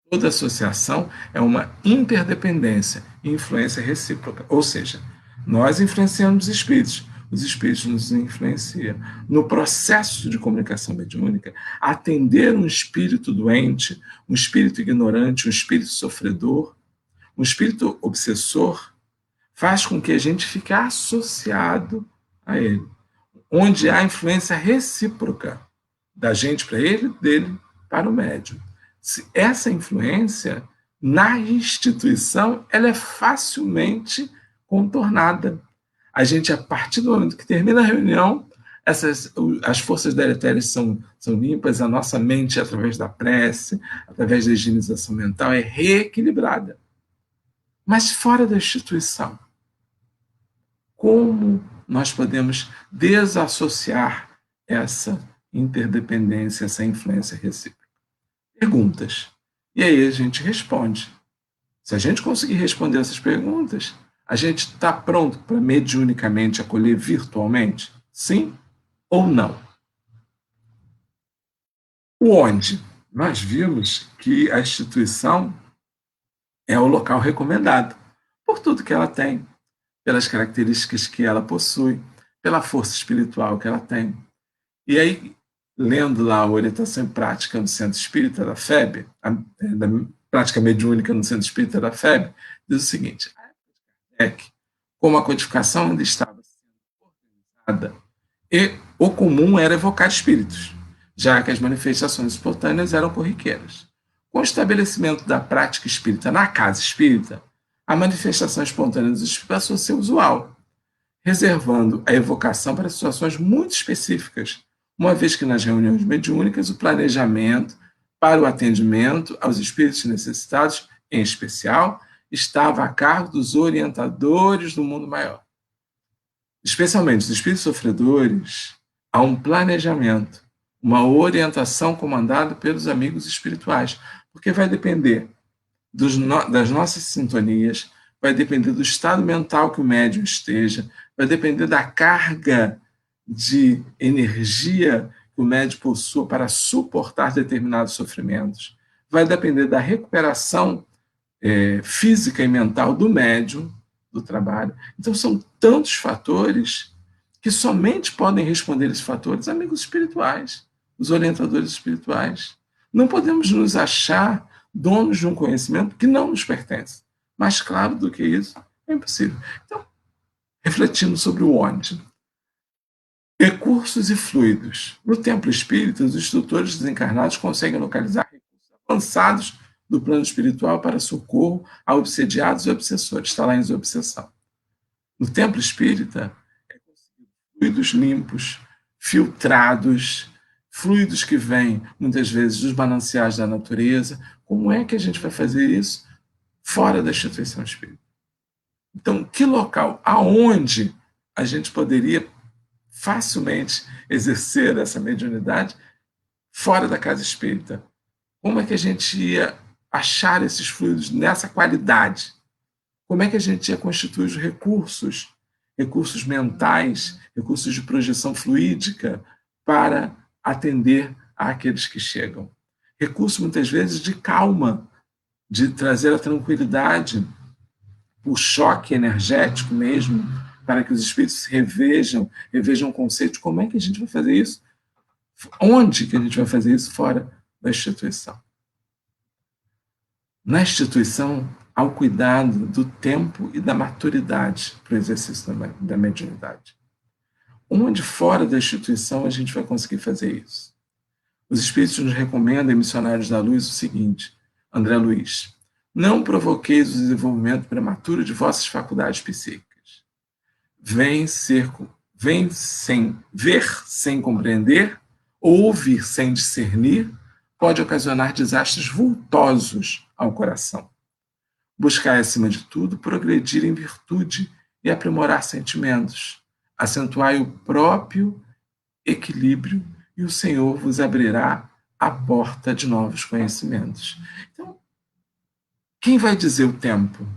D: Toda associação é uma interdependência e influência recíproca. Ou seja, nós influenciamos os espíritos nos influenciam. No processo de comunicação mediúnica, atender um espírito doente, um espírito ignorante, um espírito sofredor, um espírito obsessor, faz com que a gente fique associado a ele. Onde há influência recíproca da gente para ele, dele para o médium. Essa influência, na instituição, ela é facilmente contornada. A gente, a partir do momento que termina a reunião, as forças deletérias são limpas, a nossa mente, através da prece, através da higienização mental, é reequilibrada. Mas fora da instituição, como nós podemos desassociar essa interdependência, essa influência recíproca? Perguntas. E aí a gente responde. Se a gente conseguir responder essas perguntas, a gente está pronto para mediunicamente acolher virtualmente? Sim ou não? O onde? Nós vimos que a instituição é o local recomendado, por tudo que ela tem, pelas características que ela possui, pela força espiritual que ela tem. E aí, lendo lá a orientação e prática no Centro Espírita da FEB, da prática mediúnica no Centro Espírita da FEB, diz o seguinte: como a codificação ainda estava sendo organizada, e o comum era evocar espíritos, já que as manifestações espontâneas eram corriqueiras. Com o estabelecimento da prática espírita na casa espírita, a manifestação espontânea dos espíritos passou a ser usual, reservando a evocação para situações muito específicas, uma vez que nas reuniões mediúnicas o planejamento para o atendimento aos espíritos necessitados, em especial, estava a cargo dos orientadores do mundo maior. Especialmente os espíritos sofredores, há um planejamento, uma orientação comandada pelos amigos espirituais, porque vai depender das nossas sintonias, vai depender do estado mental que o médium esteja, vai depender da carga de energia que o médium possua para suportar determinados sofrimentos, vai depender da recuperação física e mental do médium, do trabalho. Então, são tantos fatores que somente podem responder esses fatores amigos espirituais, os orientadores espirituais. Não podemos nos achar donos de um conhecimento que não nos pertence. Mais claro do que isso, é impossível. Então, refletindo sobre o onde. Recursos e fluidos. No templo espírita, os instrutores desencarnados conseguem localizar recursos avançados do plano espiritual para socorro a obsediados e obsessores. Está lá em Desobsessão. No templo espírita, fluidos limpos, filtrados, fluidos que vêm, muitas vezes, dos mananciais da natureza. Como é que a gente vai fazer isso fora da instituição espírita? Então, que local, aonde a gente poderia facilmente exercer essa mediunidade fora da casa espírita? Como é que a gente ia achar esses fluidos nessa qualidade? Como é que a gente ia constituir os recursos mentais, recursos de projeção fluídica para atender àqueles que chegam? Recurso, muitas vezes, de calma, de trazer a tranquilidade, o choque energético mesmo, para que os espíritos revejam o conceito. Como é que a gente vai fazer isso? Onde que a gente vai fazer isso fora da instituição? Na instituição, há o cuidado do tempo e da maturidade para o exercício da mediunidade. Onde fora da instituição a gente vai conseguir fazer isso? Os espíritos nos recomendam, em Missionários da Luz, o seguinte: André Luiz, não provoqueis o desenvolvimento prematuro de vossas faculdades psíquicas. Ver sem compreender, ou ouvir sem discernir, pode ocasionar desastres vultosos ao coração. Buscai, acima de tudo, progredir em virtude e aprimorar sentimentos. Acentuai o próprio equilíbrio e o Senhor vos abrirá a porta de novos conhecimentos. Então, quem vai dizer o tempo?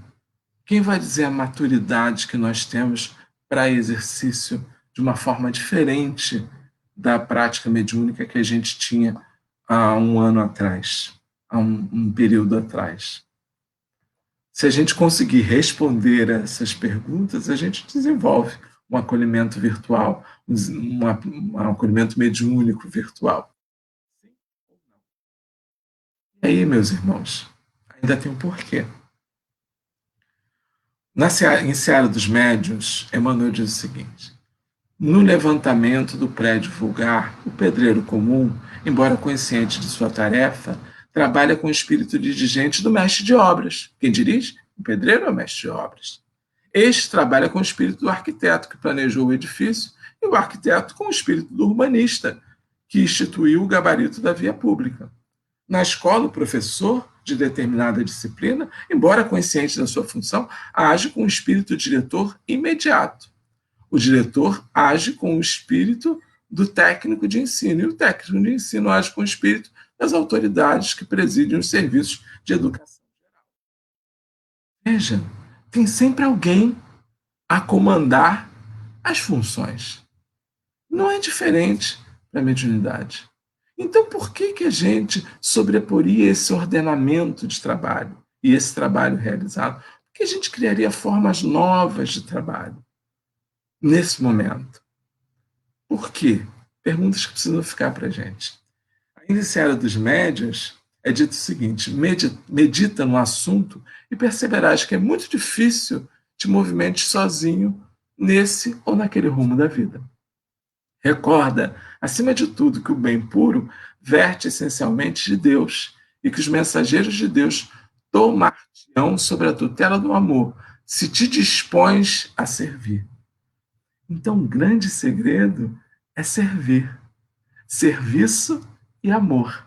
D: Quem vai dizer a maturidade que nós temos para exercício de uma forma diferente da prática mediúnica que a gente tinha há um ano atrás, há um período atrás? Se a gente conseguir responder a essas perguntas, a gente desenvolve um acolhimento virtual, um acolhimento mediúnico virtual. E aí, meus irmãos, ainda tem um porquê. Em Seara dos Médiuns, Emmanuel diz o seguinte: no levantamento do prédio vulgar, o pedreiro comum, embora consciente de sua tarefa, trabalha com o espírito dirigente do mestre de obras. Quem dirige? O pedreiro é o mestre de obras. Este trabalha com o espírito do arquiteto que planejou o edifício e o arquiteto com o espírito do urbanista que instituiu o gabarito da via pública. Na escola, o professor de determinada disciplina, embora consciente da sua função, age com o espírito diretor imediato. O diretor age com o espírito do técnico de ensino, e o técnico de ensino age com o espírito das autoridades que presidem os serviços de educação geral. Veja, tem sempre alguém a comandar as funções. Não é diferente da mediunidade. Então, por que a gente sobreporia esse ordenamento de trabalho e esse trabalho realizado? Porque a gente criaria formas novas de trabalho nesse momento. Por quê? Perguntas que precisam ficar para a gente. Ainda em Seara dos Médiuns, é dito o seguinte: medita no assunto e perceberás que é muito difícil te movimentes sozinho nesse ou naquele rumo da vida. Recorda, acima de tudo, que o bem puro verte essencialmente de Deus e que os mensageiros de Deus tomar-te-ão sobre a tutela do amor, se te dispões a servir. Então, o grande segredo é servir. Serviço e amor.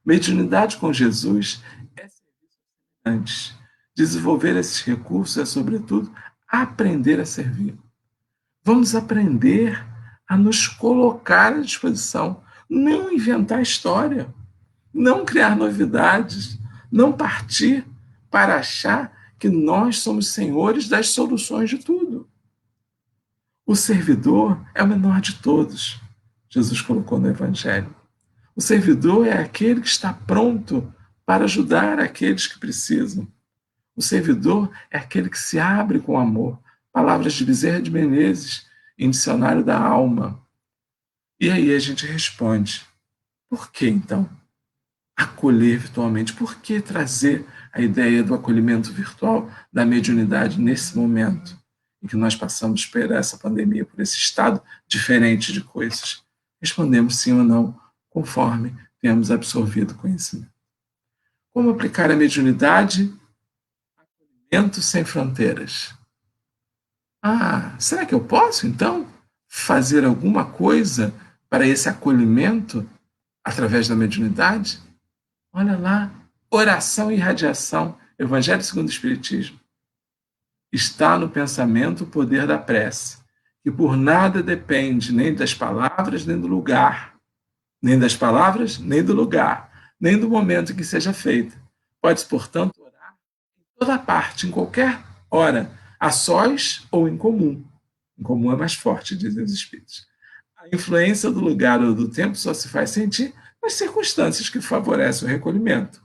D: Mediunidade com Jesus é serviço antes. Desenvolver esses recursos é, sobretudo, aprender a servir. Vamos aprender a nos colocar à disposição, não inventar história, não criar novidades, não partir para achar que nós somos senhores das soluções de tudo. O servidor é o menor de todos, Jesus colocou no Evangelho. O servidor é aquele que está pronto para ajudar aqueles que precisam. O servidor é aquele que se abre com amor. Palavras de Bezerra de Menezes, em Dicionário da Alma. E aí a gente responde: por que então acolher virtualmente? Por que trazer a ideia do acolhimento virtual da mediunidade nesse momento em que nós passamos por essa pandemia, por esse estado diferente de coisas? Respondemos sim ou não, conforme temos absorvido conhecimento. Como aplicar a mediunidade? Acolhimento sem fronteiras. Será que eu posso, então, fazer alguma coisa para esse acolhimento através da mediunidade? Olha lá, oração e radiação, Evangelho segundo o Espiritismo. Está no pensamento o poder da prece, que por nada depende nem das palavras, nem do lugar. Nem das palavras, nem do lugar, nem do momento em que seja feita. Pode-se, portanto, orar em toda parte, em qualquer hora, a sós ou em comum. Em comum é mais forte, dizem os Espíritos. A influência do lugar ou do tempo só se faz sentir nas circunstâncias que favorecem o recolhimento.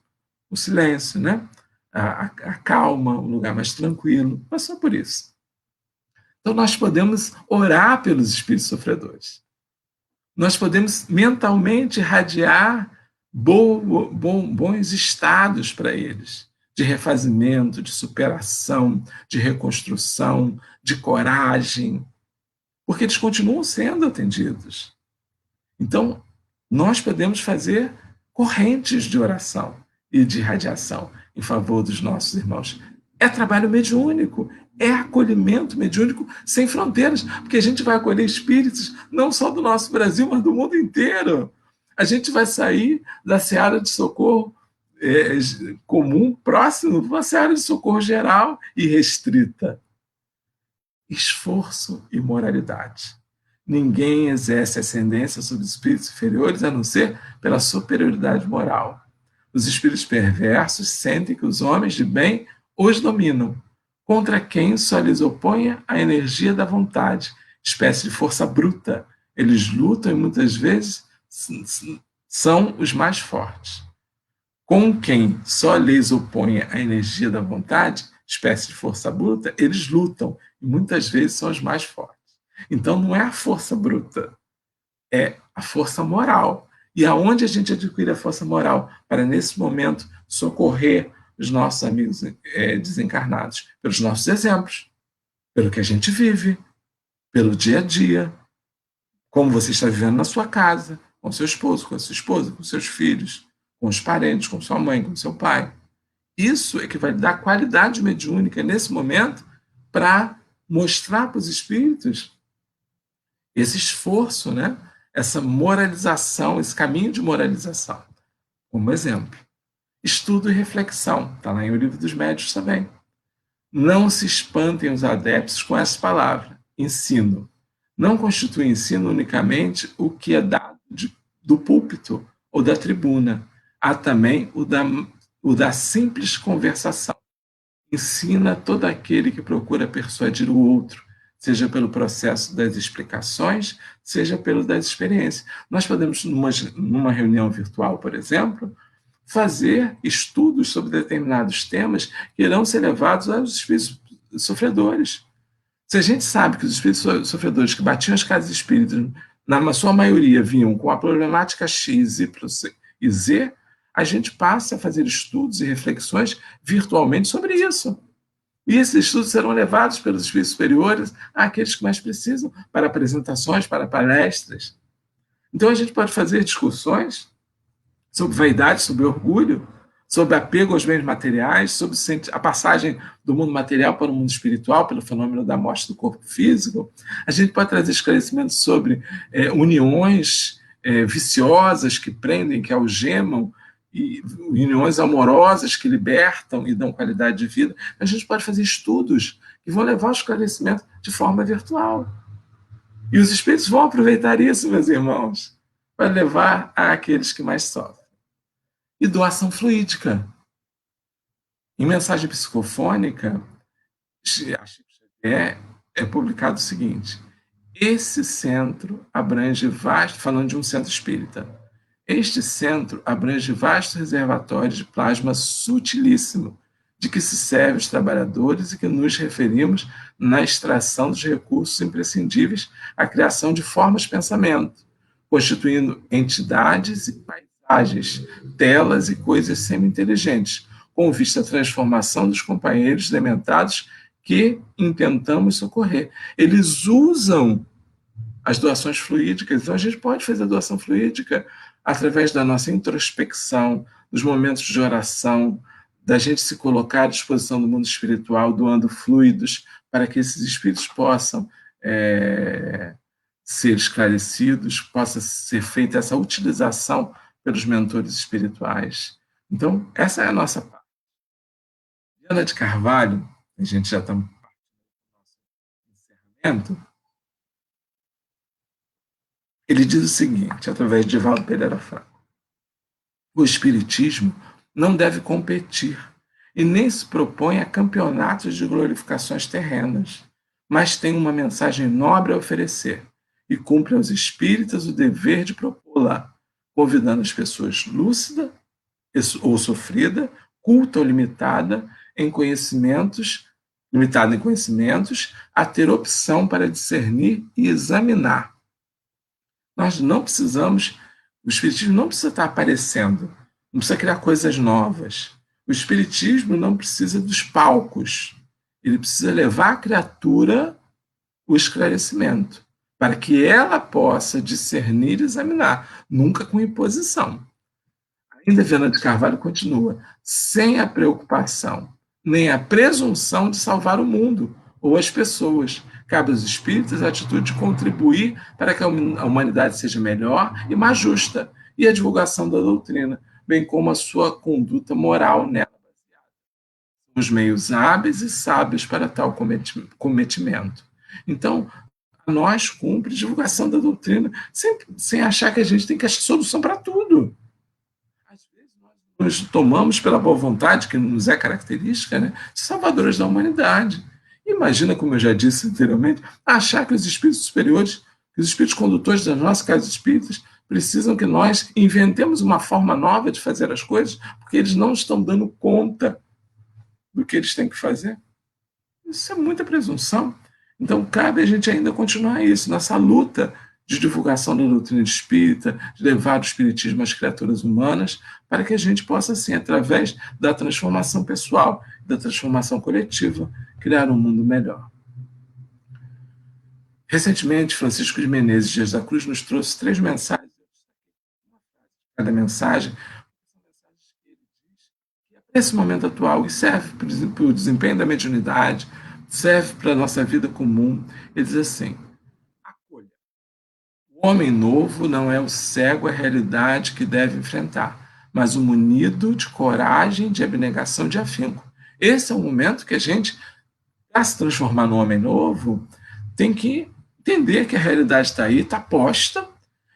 D: O silêncio, né? A calma, um lugar mais tranquilo, mas só por isso. Então nós podemos orar pelos espíritos sofredores. Nós podemos mentalmente irradiar bons estados para eles, de refazimento, de superação, de reconstrução, de coragem, porque eles continuam sendo atendidos. Então, nós podemos fazer correntes de oração e de radiação em favor dos nossos irmãos. É trabalho mediúnico, é acolhimento mediúnico sem fronteiras, porque a gente vai acolher espíritos não só do nosso Brasil, mas do mundo inteiro. A gente vai sair da seara de socorro comum, próximo, você área de socorro geral e restrita. Esforço e moralidade. Ninguém exerce ascendência sobre os espíritos inferiores a não ser pela superioridade moral. Os espíritos perversos sentem que os homens de bem os dominam, contra quem só lhes opõe a energia da vontade, espécie de força bruta. Eles lutam e muitas vezes são os mais fortes. Com quem só lhes opõe a energia da vontade, espécie de força bruta, eles lutam e muitas vezes são os mais fortes. Então não é a força bruta, é a força moral. E aonde a gente adquire a força moral para, nesse momento, socorrer os nossos amigos desencarnados? Pelos nossos exemplos, pelo que a gente vive, pelo dia a dia, como você está vivendo na sua casa, com seu esposo, com a sua esposa, com seus filhos, com os parentes, com sua mãe, com seu pai. Isso é que vai dar qualidade mediúnica nesse momento para mostrar para os espíritos esse esforço, né? Essa moralização, esse caminho de moralização. Como exemplo, estudo e reflexão, está lá em O Livro dos Médiuns também. Não se espantem os adeptos com essa palavra, ensino. Não constitui ensino unicamente o que é dado do púlpito ou da tribuna. Há também o da simples conversação. Ensina todo aquele que procura persuadir o outro, seja pelo processo das explicações, seja pelo das experiências. Nós podemos, numa reunião virtual, por exemplo, fazer estudos sobre determinados temas que irão ser levados aos espíritos sofredores. Se a gente sabe que os espíritos sofredores que batiam as casas espíritas, na sua maioria, vinham com a problemática X, Y e Z, a gente passa a fazer estudos e reflexões virtualmente sobre isso. E esses estudos serão levados pelos espíritos superiores àqueles que mais precisam, para apresentações, para palestras. Então a gente pode fazer discussões sobre vaidade, sobre orgulho, sobre apego aos bens materiais, sobre a passagem do mundo material para o mundo espiritual, pelo fenômeno da morte do corpo físico. A gente pode trazer esclarecimentos sobre uniões viciosas que prendem, que algemam, e uniões amorosas que libertam e dão qualidade de vida. A gente pode fazer estudos que vão levar ao esclarecimento de forma virtual. E os espíritos vão aproveitar isso, meus irmãos, para levar àqueles que mais sofrem. E doação fluídica. Em mensagem psicofônica, é publicado o seguinte: esse centro abrange vasto, falando de um centro espírita, este centro abrange vasto reservatório de plasma sutilíssimo, de que se servem os trabalhadores e que nos referimos na extração dos recursos imprescindíveis à criação de formas de pensamento, constituindo entidades e paisagens, telas e coisas semi-inteligentes, com vista à transformação dos companheiros dementados que intentamos socorrer. Eles usam as doações fluídicas, então a gente pode fazer a doação fluídica através da nossa introspecção, dos momentos de oração, da gente se colocar à disposição do mundo espiritual, doando fluidos, para que esses espíritos possam ser esclarecidos, possa ser feita essa utilização pelos mentores espirituais. Então, essa é a nossa parte. Diana de Carvalho, a gente já está no encerramento, ele diz o seguinte, através de Divaldo Pereira Franco: o espiritismo não deve competir e nem se propõe a campeonatos de glorificações terrenas, mas tem uma mensagem nobre a oferecer e cumpre aos espíritas o dever de propô-la, convidando as pessoas lúcida ou sofrida, culta ou limitada em conhecimentos, a ter opção para discernir e examinar. Nós não precisamos, o espiritismo não precisa estar aparecendo, não precisa criar coisas novas. O espiritismo não precisa dos palcos, ele precisa levar à criatura o esclarecimento, para que ela possa discernir e examinar, nunca com imposição. Ainda Diana de Carvalho continua: sem a preocupação, nem a presunção de salvar o mundo ou as pessoas. Cabe aos espíritos a atitude de contribuir para que a humanidade seja melhor e mais justa, e a divulgação da doutrina. bem como a sua conduta moral nela. Os meios hábeis e sábios para tal cometimento. Então, a nós cumpre a divulgação da doutrina, sem achar que a gente tem que achar solução para tudo. Às vezes, nós nos tomamos pela boa vontade, que nos é característica, né, de salvadores da humanidade. Imagina, como eu já disse anteriormente, achar que os espíritos superiores, que os espíritos condutores das nossas casas espíritas, precisam que nós inventemos uma forma nova de fazer as coisas, porque eles não estão dando conta do que eles têm que fazer. Isso é muita presunção. Então, cabe a gente ainda continuar isso, nessa luta de divulgação da doutrina espírita, de levar o espiritismo às criaturas humanas, para que a gente possa, assim, através da transformação pessoal, da transformação coletiva, criar um mundo melhor. Recentemente, Francisco de Menezes Dias da Cruz nos trouxe 3 mensagens. Cada mensagem nesse momento atual, e serve para o desempenho da mediunidade, serve para a nossa vida comum. Ele diz assim: acolha. O homem novo não é o cego à realidade que deve enfrentar, mas o munido de coragem, de abnegação, de afinco. Esse é o momento que a gente, para se transformar no homem novo, tem que entender que a realidade está aí, está posta,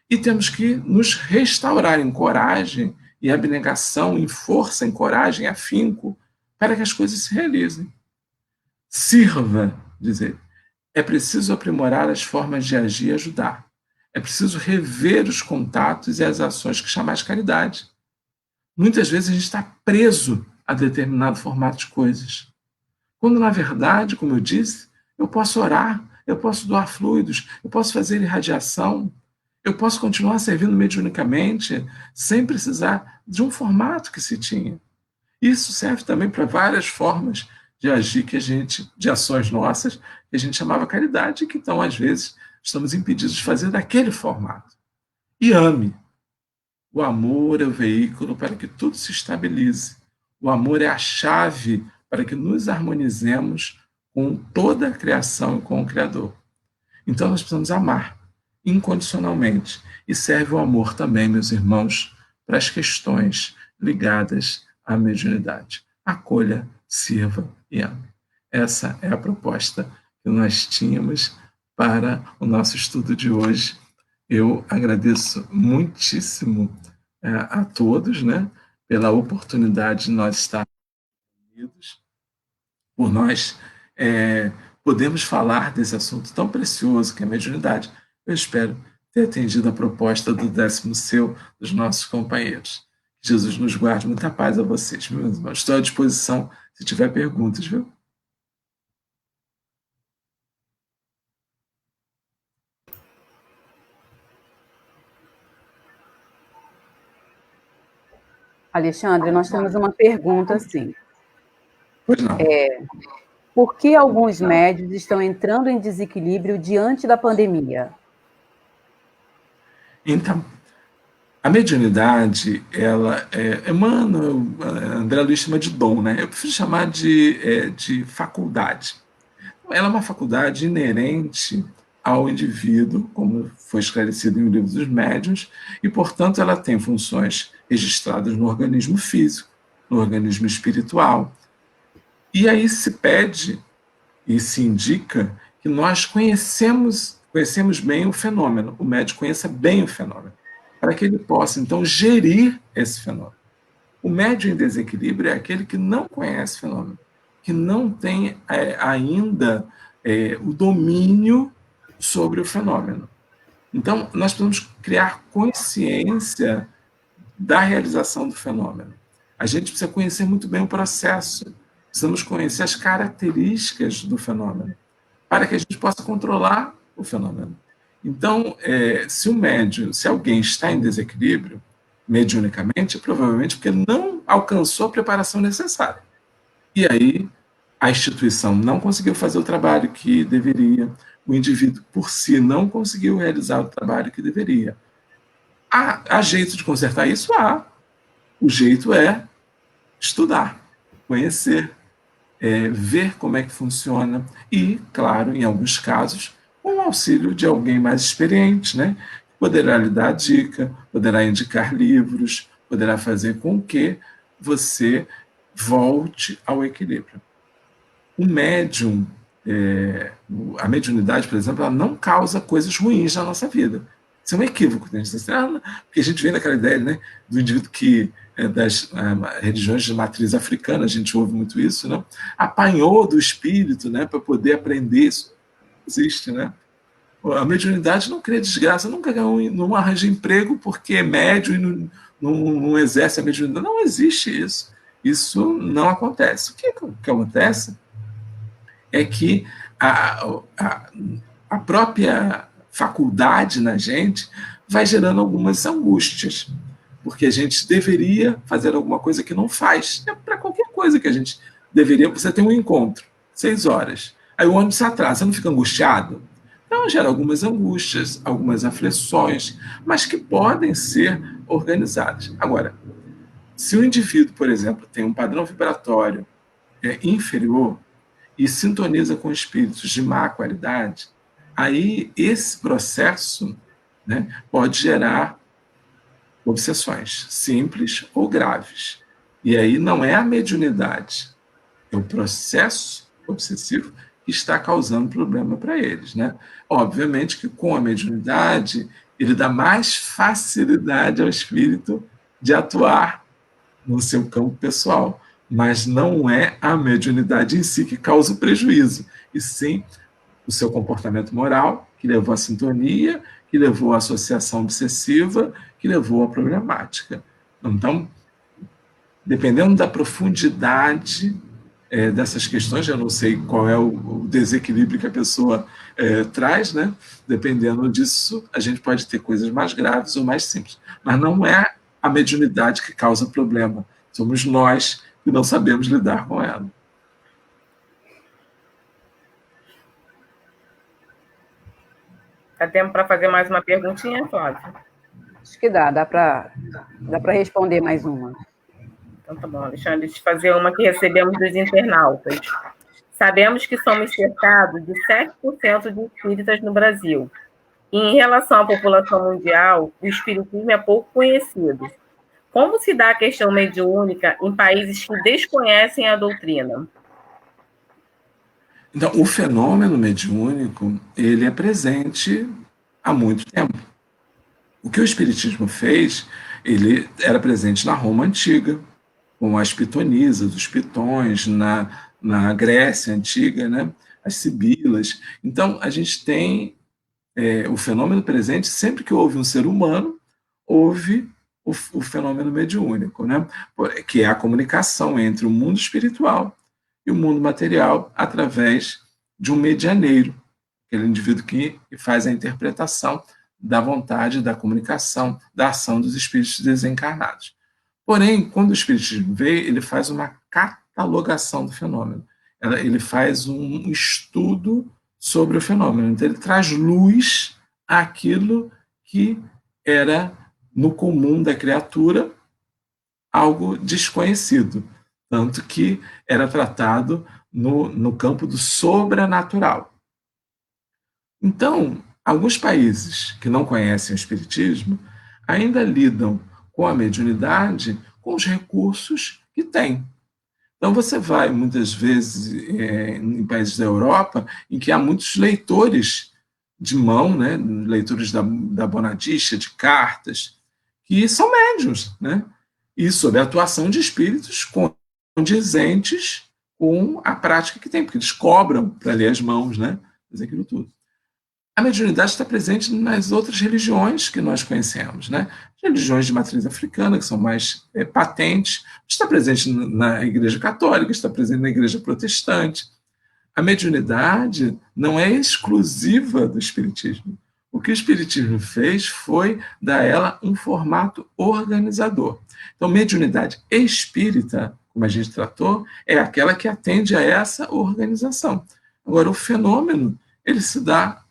D: e temos que nos restaurar em coragem, em abnegação, em força, em coragem, em afinco, para que as coisas se realizem. Sirva, diz ele. É preciso aprimorar as formas de agir e ajudar. É preciso rever os contatos e as ações que chamar de caridade. Muitas vezes a gente está preso a determinado formato de coisas. Quando, na verdade, como eu disse, eu posso orar, eu posso doar fluidos, eu posso fazer irradiação, eu posso continuar servindo mediunicamente sem precisar de um formato que se tinha. Isso serve também para várias formas de agir de ações nossas, que a gente chamava caridade, que então, às vezes, estamos impedidos de fazer daquele formato. E ame. O amor é o veículo para que tudo se estabilize. O amor é a chave para que nos harmonizemos com toda a criação e com o Criador. Então, nós precisamos amar incondicionalmente. E serve o amor também, meus irmãos, para as questões ligadas à mediunidade. Acolha, sirva e ame. Essa é a proposta que nós tínhamos para o nosso estudo de hoje. Eu agradeço muitíssimo a todos, né, pela oportunidade de nós estarmos unidos, por nós podermos falar desse assunto tão precioso que é a mediunidade. Eu espero ter atendido a proposta do 10º seu dos nossos companheiros. Que Jesus nos guarde. Muita paz a vocês, meus irmãos. Estou à disposição se tiver perguntas, viu?
B: Alexandre, nós temos uma pergunta assim.
D: Pois não.
B: Por que alguns médiuns estão entrando em desequilíbrio diante da pandemia?
D: Então, a mediunidade, ela Emmanuel, André Luiz chama de dom, né? Eu prefiro chamar de faculdade. Ela é uma faculdade inerente ao indivíduo, como foi esclarecido em O Livro dos Médiuns, e, portanto, ela tem funções registradas no organismo físico, no organismo espiritual. E aí se pede e se indica que nós conhecemos bem o fenômeno, o médium conheça bem o fenômeno, para que ele possa, então, gerir esse fenômeno. O médium em desequilíbrio é aquele que não conhece o fenômeno, que não tem ainda o domínio sobre o fenômeno. Então, nós precisamos criar consciência da realização do fenômeno. A gente precisa conhecer muito bem o processo, precisamos conhecer as características do fenômeno, para que a gente possa controlar o fenômeno. Então, se alguém está em desequilíbrio, mediunicamente, provavelmente porque não alcançou a preparação necessária. E aí, a instituição não conseguiu fazer o trabalho que deveria, o indivíduo por si não conseguiu realizar o trabalho que deveria. Há jeito de consertar isso? Há. O jeito é estudar, conhecer, ver como é que funciona e, claro, em alguns casos, com o auxílio de alguém mais experiente, né? Poderá lhe dar dica, poderá indicar livros, poderá fazer com que você volte ao equilíbrio. O médium, a mediunidade, por exemplo, ela não causa coisas ruins na nossa vida. Isso é um equívoco. Né? Porque a gente vem daquela ideia, né, do indivíduo que, das religiões de matriz africana, a gente ouve muito isso, né? Apanhou do espírito, né, para poder aprender. Isso não existe, né? A mediunidade não cria desgraça, nunca não arranja emprego porque é médium e não exerce a mediunidade. Não existe isso. Isso não acontece. O que acontece é que a própria faculdade na gente vai gerando algumas angústias, porque a gente deveria fazer alguma coisa que não faz. Para qualquer coisa que a gente deveria, você tem um encontro, 6 horas, aí o ônibus se atrasa, você não fica angustiado? Então gera algumas angústias, algumas aflições, mas que podem ser organizadas. Agora, se o indivíduo, por exemplo, tem um padrão vibratório inferior e sintoniza com espíritos de má qualidade, aí esse processo, né, pode gerar obsessões simples ou graves. E aí não é a mediunidade, é o processo obsessivo que está causando problema para eles. Né? Obviamente que com a mediunidade ele dá mais facilidade ao espírito de atuar no seu campo pessoal, mas não é a mediunidade em si que causa o prejuízo, e sim o seu comportamento moral, que levou à sintonia, que levou à associação obsessiva, que levou à problemática. Então, dependendo da profundidade dessas questões, eu não sei qual é o desequilíbrio que a pessoa traz, né? Dependendo disso, a gente pode ter coisas mais graves ou mais simples. Mas não é a mediunidade que causa problema, somos nós que não sabemos lidar com ela.
C: Dá tempo para fazer mais uma perguntinha, Flávia?
B: Acho que dá para responder mais uma.
C: Então tá bom, Alexandre, deixa eu fazer uma que recebemos dos internautas. Sabemos que somos cercados de 7% de espíritas no Brasil. E em relação à população mundial, o espiritismo é pouco conhecido. Como se dá a questão mediúnica em países que desconhecem a doutrina?
D: Então, o fenômeno mediúnico, ele é presente há muito tempo. O que o espiritismo fez, ele era presente na Roma Antiga, com as pitonisas, os pitões, na Grécia Antiga, né? As sibilas. Então, a gente tem o fenômeno presente sempre que houve um ser humano, houve o fenômeno mediúnico, né? Que é a comunicação entre o mundo espiritual e o mundo material através de um medianeiro, aquele indivíduo que faz a interpretação da vontade, da comunicação, da ação dos espíritos desencarnados. Porém, quando o espiritismo veio, ele faz uma catalogação do fenômeno. Ele faz um estudo sobre o fenômeno. Então, ele traz luz àquilo que era no comum da criatura algo desconhecido, tanto que era tratado no campo do sobrenatural. Então, alguns países que não conhecem o espiritismo ainda lidam com a mediunidade com os recursos que têm. Então, você vai, muitas vezes, em países da Europa, em que há muitos leitores de mão, né, leitores da Bonadisha, de cartas, que são médiuns, né, e sob a atuação de espíritos condizentes com a prática que tem, porque eles cobram para ler as mãos, né, fazer aquilo tudo. A mediunidade está presente nas outras religiões que nós conhecemos, né? Religiões de matriz africana, que são mais patentes, está presente na Igreja Católica, está presente na Igreja Protestante. A mediunidade não é exclusiva do Espiritismo. O que o Espiritismo fez foi dar a ela um formato organizador. Então, mediunidade espírita, como a gente tratou, é aquela que atende a essa organização. Agora, o fenômeno ele se dá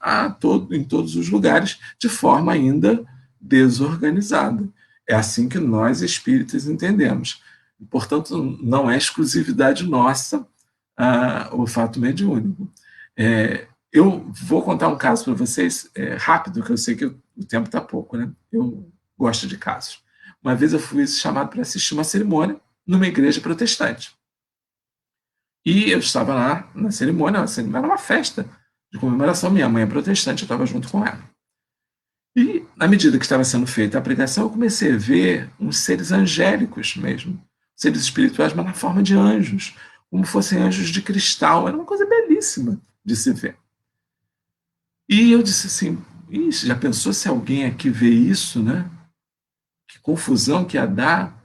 D: em todos os lugares de forma ainda desorganizada. É assim que nós, espíritas, entendemos. Portanto, não é exclusividade nossa o fato mediúnico. Eu vou contar um caso para vocês, rápido, que eu sei que o tempo está pouco, né? Eu gosto de casos. Uma vez eu fui chamado para assistir uma cerimônia numa igreja protestante. E eu estava lá na cerimônia, era uma festa de comemoração. Minha mãe é protestante, eu estava junto com ela. E, na medida que estava sendo feita a pregação, eu comecei a ver uns seres angélicos mesmo, seres espirituais, mas na forma de anjos, como fossem anjos de cristal. Era uma coisa belíssima de se ver. E eu disse assim, já pensou se alguém aqui vê isso, né? Que confusão que ia dar.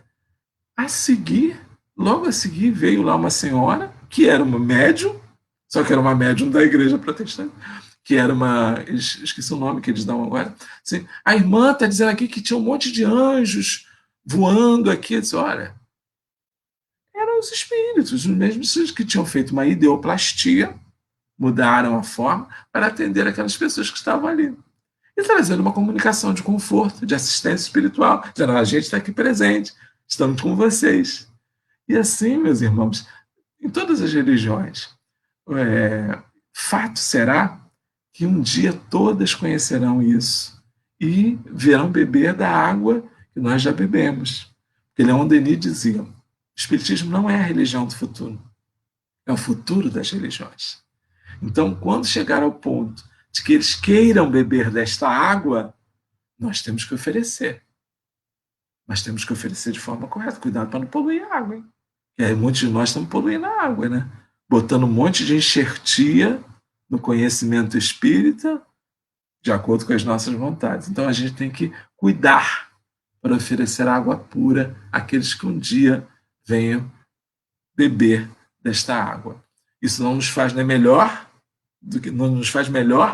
D: Logo a seguir, veio lá uma senhora, que era uma médium, só que era uma médium da igreja protestante, que era esqueci o nome que eles dão agora. Assim, a irmã está dizendo aqui que tinha um monte de anjos voando aqui. Eu disse, olha, eram os espíritos, os mesmos que tinham feito uma ideoplastia, mudaram a forma para atender aquelas pessoas que estavam ali. E trazendo uma comunicação de conforto, de assistência espiritual, dizendo, a gente está aqui presente, estamos com vocês. E assim, meus irmãos, em todas as religiões, fato será que um dia todas conhecerão isso e virão beber da água que nós já bebemos. Porque Leon Denis dizia, o Espiritismo não é a religião do futuro, é o futuro das religiões. Então, quando chegar ao ponto de que eles queiram beber desta água, nós temos que oferecer. Mas temos que oferecer de forma correta. Cuidado para não poluir a água, hein? E aí muitos de nós estamos poluindo a água, né? Botando um monte de enxertia no conhecimento espírita de acordo com as nossas vontades. Então a gente tem que cuidar para oferecer água pura àqueles que um dia venham beber desta água. Isso não nos faz melhor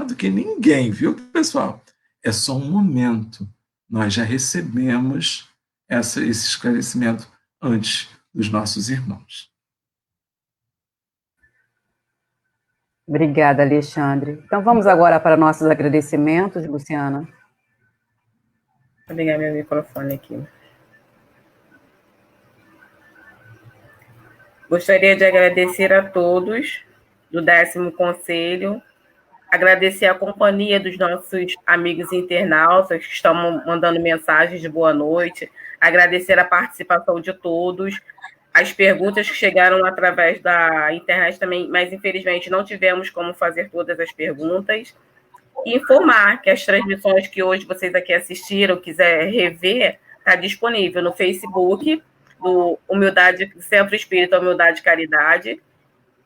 D: do que ninguém, viu, pessoal? É só um momento. Nós já recebemos esse esclarecimento antes dos nossos irmãos.
B: Obrigada, Alexandre. Então vamos agora para nossos agradecimentos, Luciana.
C: Vou ligar meu microfone aqui. Gostaria de agradecer a todos do 10º Conselho, agradecer a companhia dos nossos amigos internautas que estão mandando mensagens de boa noite, agradecer a participação de todos, as perguntas que chegaram através da internet também, mas infelizmente não tivemos como fazer todas as perguntas, e informar que as transmissões que hoje vocês aqui assistiram, quiser rever, está disponível no Facebook, do Centro Espírita Humildade e Caridade,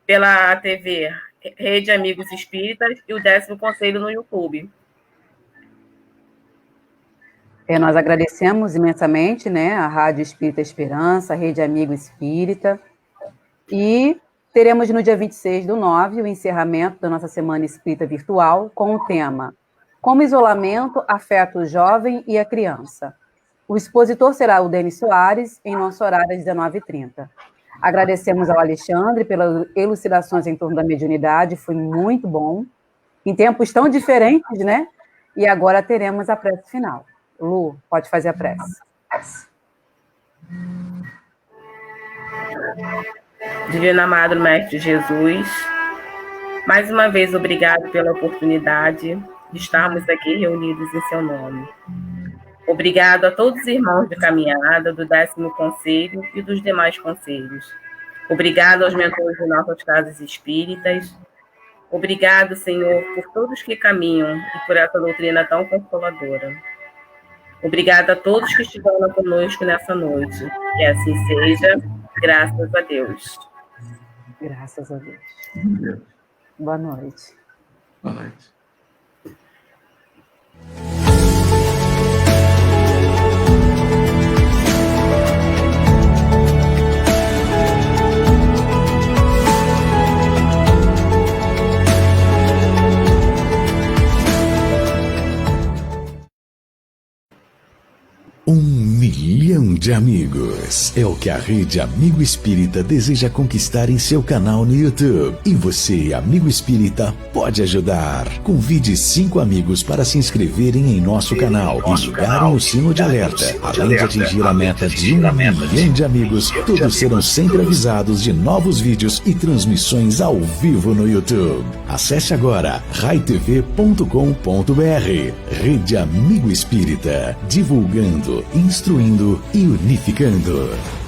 C: pela TV Rede Amigos Espíritas e o 10º Conselho no YouTube.
B: Nós agradecemos imensamente, né, a Rádio Espírita Esperança, a Rede Amigo Espírita, e teremos no dia 26/9 o encerramento da nossa Semana Espírita Virtual com o tema Como Isolamento Afeta o Jovem e a Criança. O expositor será o Denis Soares, em nosso horário às 19h30. Agradecemos ao Alexandre pelas elucidações em torno da mediunidade, foi muito bom, em tempos tão diferentes, né? E agora teremos a prece final. Lu, pode fazer a prece.
C: Divino amado Mestre Jesus, mais uma vez obrigado pela oportunidade de estarmos aqui reunidos em seu nome. Obrigado a todos os irmãos de caminhada do 10º Conselho e dos demais conselhos. Obrigado aos mentores de nossas casas espíritas. Obrigado, Senhor, por todos que caminham e por essa doutrina tão consoladora. Obrigado a todos que estiveram conosco nessa noite. Que assim seja, graças a Deus.
B: Graças a Deus. Boa noite.
D: Boa noite.
E: Milhão de amigos é o que a Rede Amigo Espírita deseja conquistar em seu canal no YouTube. E você, amigo espírita, pode ajudar. Convide 5 amigos para se inscreverem em nosso canal e ligarem o sino de alerta. Além de atingir a meta de 1 milhão de amigos, todos serão sempre avisados de novos vídeos e transmissões ao vivo no YouTube. Acesse agora raitv.com.br. Rede Amigo Espírita, divulgando, instruindo construindo e unificando.